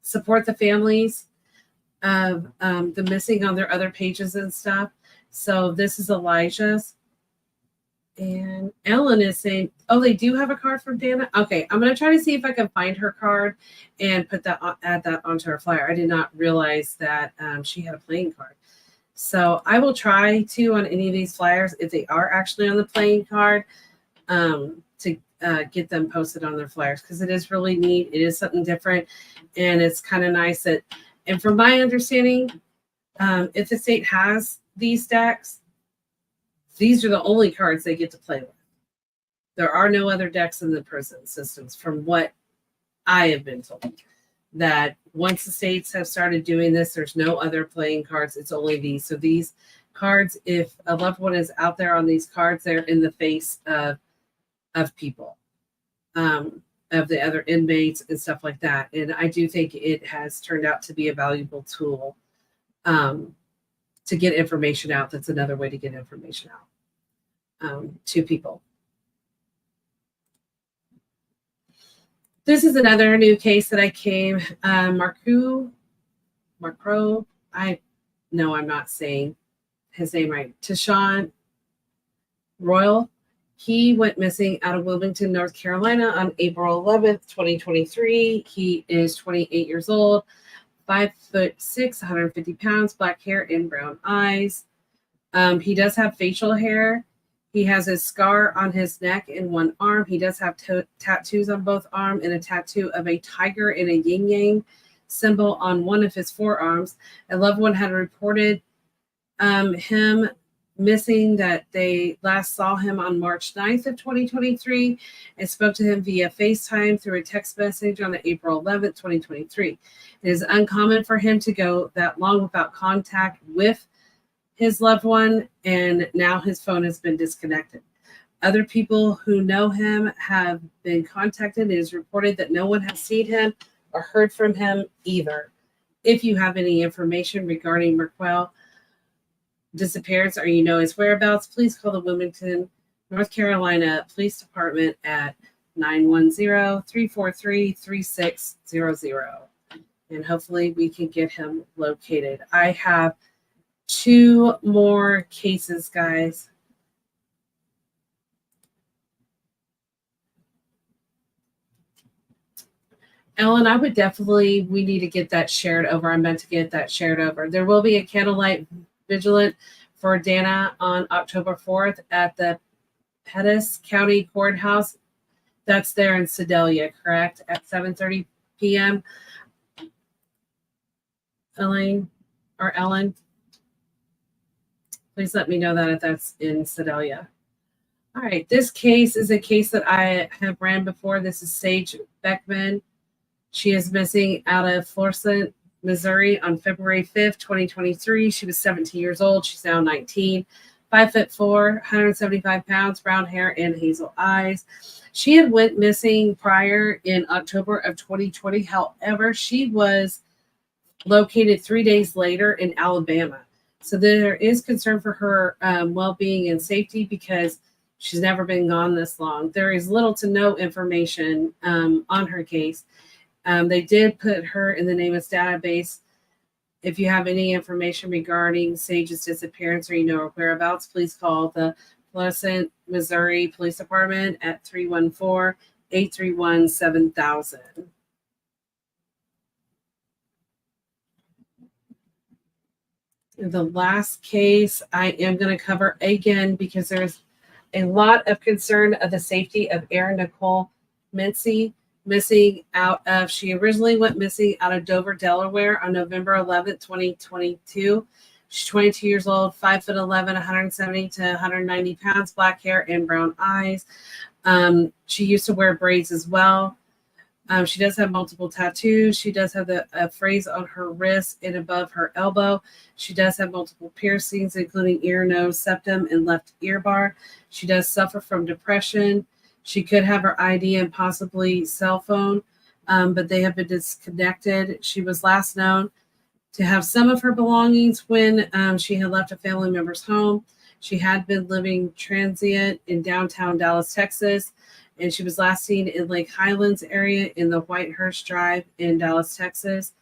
support the families of the missing on their other pages and stuff. So this is Elijah's. And Ellen is saying, oh, they do have a card from Dana. Okay, I'm going to try to see if I can find her card and add that onto her flyer. I did not realize that she had a playing card. So I will try to, on any of these flyers, if they are actually on the playing card, to get them posted on their flyers, because it is really neat. It is something different, and it's kind of nice that, and from my understanding, if the state has these decks, these are the only cards they get to play with. There are no other decks in the prison systems, from what I have been told. That once the states have started doing this, there's no other playing cards. It's only these. So these cards, if a loved one is out there on these cards, they're in the face of people, of the other inmates and stuff like that. And I do think it has turned out to be a valuable tool to get information out. That's another way to get information out to people. This is another new case that I came. Marcro, I know I'm not saying his name right. Tashawn Royal. He went missing out of Wilmington, North Carolina on April 11th, 2023. He is 28 years old, 5'6", 150 pounds, black hair and brown eyes. He does have facial hair. He has a scar on his neck and one arm. He does have tattoos on both arms and a tattoo of a tiger and a yin yang symbol on one of his forearms. A loved one had reported him missing, that they last saw him on March 9th of 2023 and spoke to him via FaceTime through a text message on April 11th, 2023. It is uncommon for him to go that long without contact with his loved one, and now his phone has been disconnected. Other people who know him have been contacted. It is reported that no one has seen him or heard from him either. If you have any information regarding Merquell disappearance or you know his whereabouts, please call the Wilmington, North Carolina Police Department at 910-343-3600. And hopefully we can get him located. I have 2 more cases, guys. Ellen, I would definitely, we need to get that shared over. I meant to get that shared over. There will be a candlelight vigilant for Dana on October 4th at the Pettis County Courthouse. That's there in Sedalia, correct? At 7:30 p.m. Ellen, please let me know that if that's in Sedalia. All right, this case is a case that I have ran before. This is Sage Beckman. She is missing out of Florissant, Missouri on February 5th, 2023. She was 17 years old. She's now 19, 5'4", 175 pounds, brown hair and hazel eyes. She had went missing prior in October of 2020. However, she was located 3 days later in Alabama. So there is concern for her well-being and safety because she's never been gone this long. There is little to no information on her case. They did put her in the NamUs database. If you have any information regarding Sage's disappearance or you know her whereabouts, please call the Florissant, Missouri Police Department at 314-831-7000. The last case I am going to cover again because there's a lot of concern of the safety of Erin Nicole Mincy missing out of, she originally went missing out of Dover, Delaware on November 11th, 2022. She's 22 years old, 5'11", 170 to 190 pounds, black hair and brown eyes. She used to wear braids as well. She does have multiple tattoos. She does have a phrase on her wrist and above her elbow. She does have multiple piercings, including ear, nose, septum, and left ear bar. She does suffer from depression. She could have her ID and possibly cell phone, but they have been disconnected. She was last known to have some of her belongings when she had left a family member's home. She had been living transient in downtown Dallas, Texas, and she was last seen in Lake Highlands area in the Whitehurst Drive in Dallas, Texas.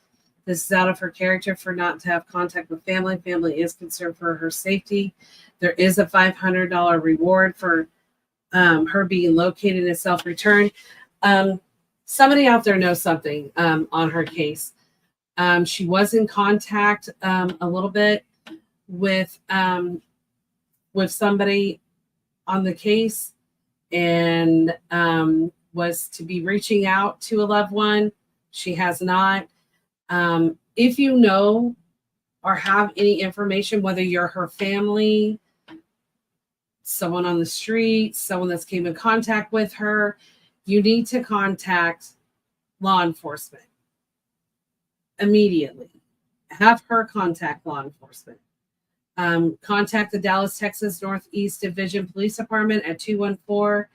This is out of her character for not to have contact with family. Family is concerned for her safety. There is a $500 reward for her being located and self-returned. Somebody out there knows something on her case. She was in contact a little bit with somebody on the case and was to be reaching out to a loved one. She has not. If you know or have any information, whether you're her family, someone on the street, someone that's came in contact with her, you need to contact law enforcement immediately. Have her contact law enforcement. Contact the Dallas, Texas Northeast Division Police Department at 214-678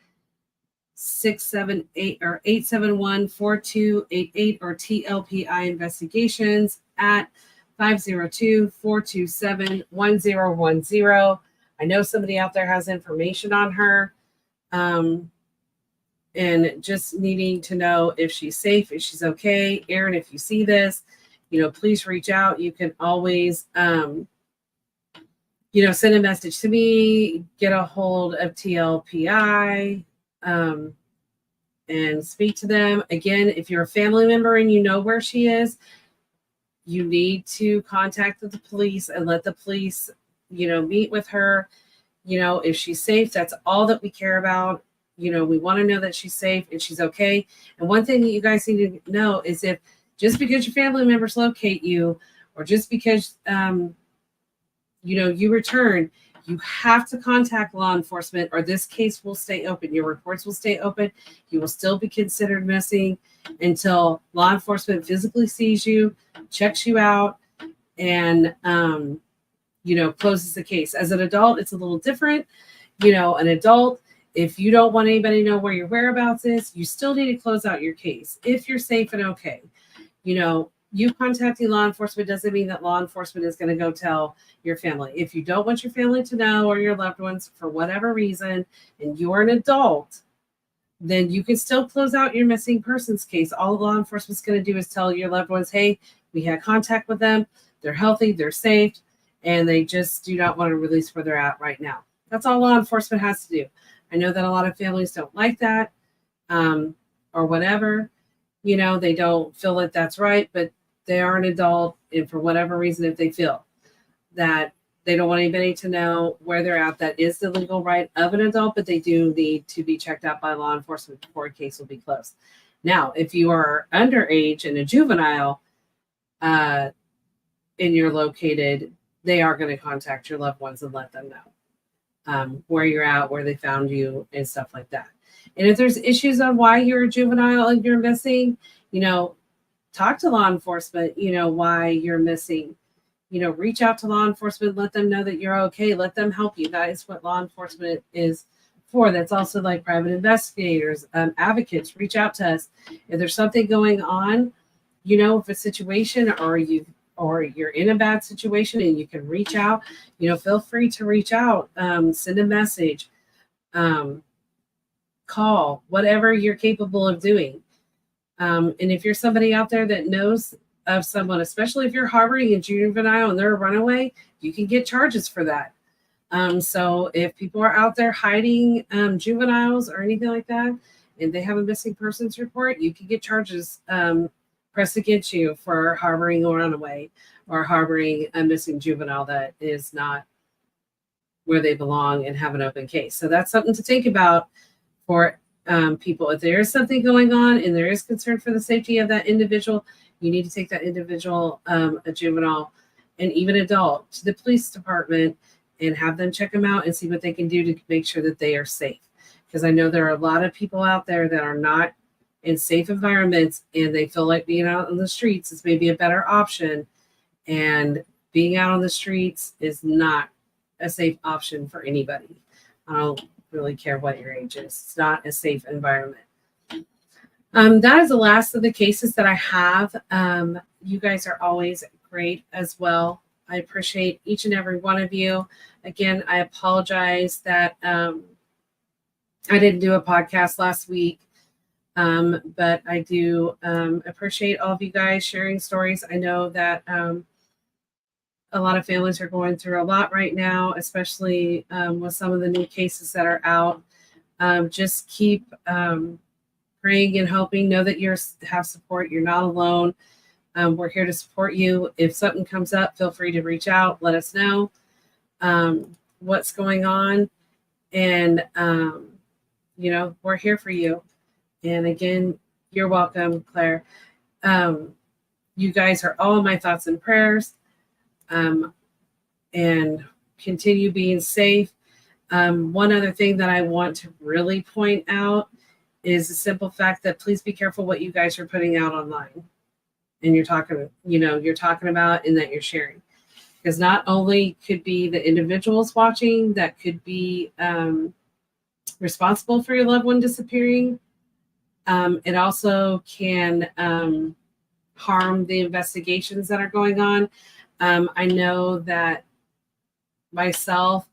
or 871-4288 or TLPI Investigations at 502-427-1010. I know somebody out there has information on her, and just needing to know if she's safe, if she's okay. Erin, if you see this, please reach out. You can always send a message to me, get a hold of TLPI, and speak to them. Again, if you're a family member and you know where she is, you need to contact the police and let the police, meet with her. If she's safe, that's all that we care about. We want to know that she's safe and she's okay. And one thing that you guys need to know is if just because your family members locate you, or just because, you return, you have to contact law enforcement, or this case will stay open. Your reports will stay open. You will still be considered missing until law enforcement physically sees you, checks you out, and, closes the case. As an adult, it's a little different. An adult, if you don't want anybody to know where your whereabouts is, you still need to close out your case if you're safe and okay. You contacting law enforcement doesn't mean that law enforcement is going to go tell your family. If you don't want your family to know, or your loved ones for whatever reason, and you're an adult, then you can still close out your missing persons case. All law enforcement's going to do is tell your loved ones, hey, we had contact with them. They're healthy, they're safe, and they just do not want to release where they're at right now. That's all law enforcement has to do. I know that a lot of families don't like that, or whatever. They don't feel that that's right, but they are an adult, and for whatever reason, if they feel that they don't want anybody to know where they're at, that is the legal right of an adult, but they do need to be checked out by law enforcement before a case will be closed. Now, if you are underage and a juvenile, and you're located, they are going to contact your loved ones and let them know where you're at, where they found you, and stuff like that. And if there's issues on why you're a juvenile and you're missing, talk to law enforcement, why you're missing. Reach out to law enforcement, let them know that you're okay, let them help you. That is what law enforcement is for. That's also like private investigators, advocates. Reach out to us. If there's something going on, if a situation, or you're in a bad situation and you can reach out, feel free to reach out, send a message, call, whatever you're capable of doing. And if you're somebody out there that knows of someone, especially if you're harboring a juvenile and they're a runaway, you can get charges for that. So if people are out there hiding juveniles or anything like that, and they have a missing persons report, you can get charges pressed against you for harboring a runaway or harboring a missing juvenile that is not where they belong and have an open case. So that's something to think about for people. If there is something going on and there is concern for the safety of that individual, you need to take that individual, a juvenile and even adult, to the police department and have them check them out and see what they can do to make sure that they are safe. Because I know there are a lot of people out there that are not in safe environments, and they feel like being out on the streets is maybe a better option. And being out on the streets is not a safe option for anybody. I don't really care what your age is. It's not a safe environment. That is the last of the cases that I have. You guys are always great as well. I appreciate each and every one of you. Again, I apologize that I didn't do a podcast last week, but I do appreciate all of you guys sharing stories. I know that a lot of families are going through a lot right now, especially with some of the new cases that are out. Just keep praying and hoping. Know that you have support. You're not alone. We're here to support you. If something comes up, feel free to reach out. Let us know what's going on. And, we're here for you. And again, you're welcome, Claire. You guys are all in my thoughts and prayers. And continue being safe. One other thing that I want to really point out is the simple fact that please be careful what you guys are putting out online. And you're talking about and that you're sharing. Because not only could be the individuals watching that could be responsible for your loved one disappearing, it also can harm the investigations that are going on. I know that myself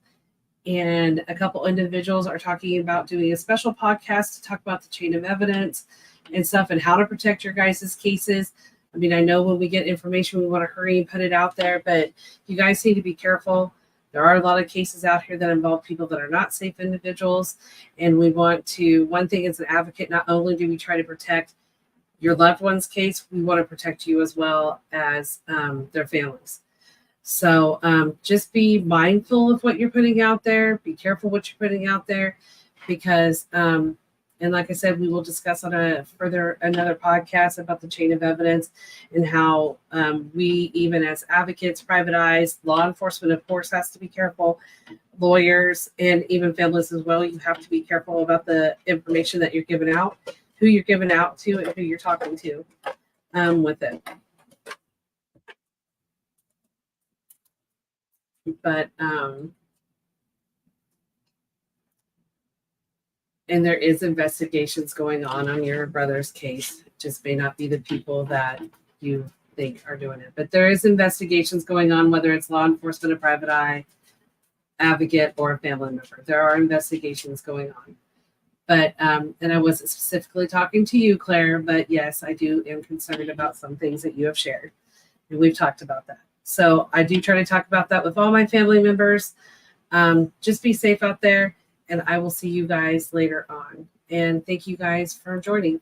and a couple individuals are talking about doing a special podcast to talk about the chain of evidence and stuff and how to protect your guys' cases. I mean, I know when we get information, we want to hurry and put it out there, but you guys need to be careful. There are a lot of cases out here that involve people that are not safe individuals. And we want to, one thing as an advocate, not only do we try to protect your loved one's case, we want to protect you as well as their families. So just be mindful of what you're putting out there. Be careful what you're putting out there, because and like I said, we will discuss on another podcast about the chain of evidence and how we, even as advocates, private eyes, law enforcement, of course, has to be careful. Lawyers and even families as well. You have to be careful about the information that you're giving out, who you're giving out to, and who you're talking to with it. But and there is investigations going on your brother's case. It just may not be the people that you think are doing it, but there is investigations going on, whether it's law enforcement, a private eye, advocate, or a family member. There are investigations going on. But and I wasn't specifically talking to you, Claire, but yes, I am concerned about some things that you have shared, and we've talked about that. So I do try to talk about that with all my family members. Just be safe out there, and I will see you guys later on. And thank you guys for joining.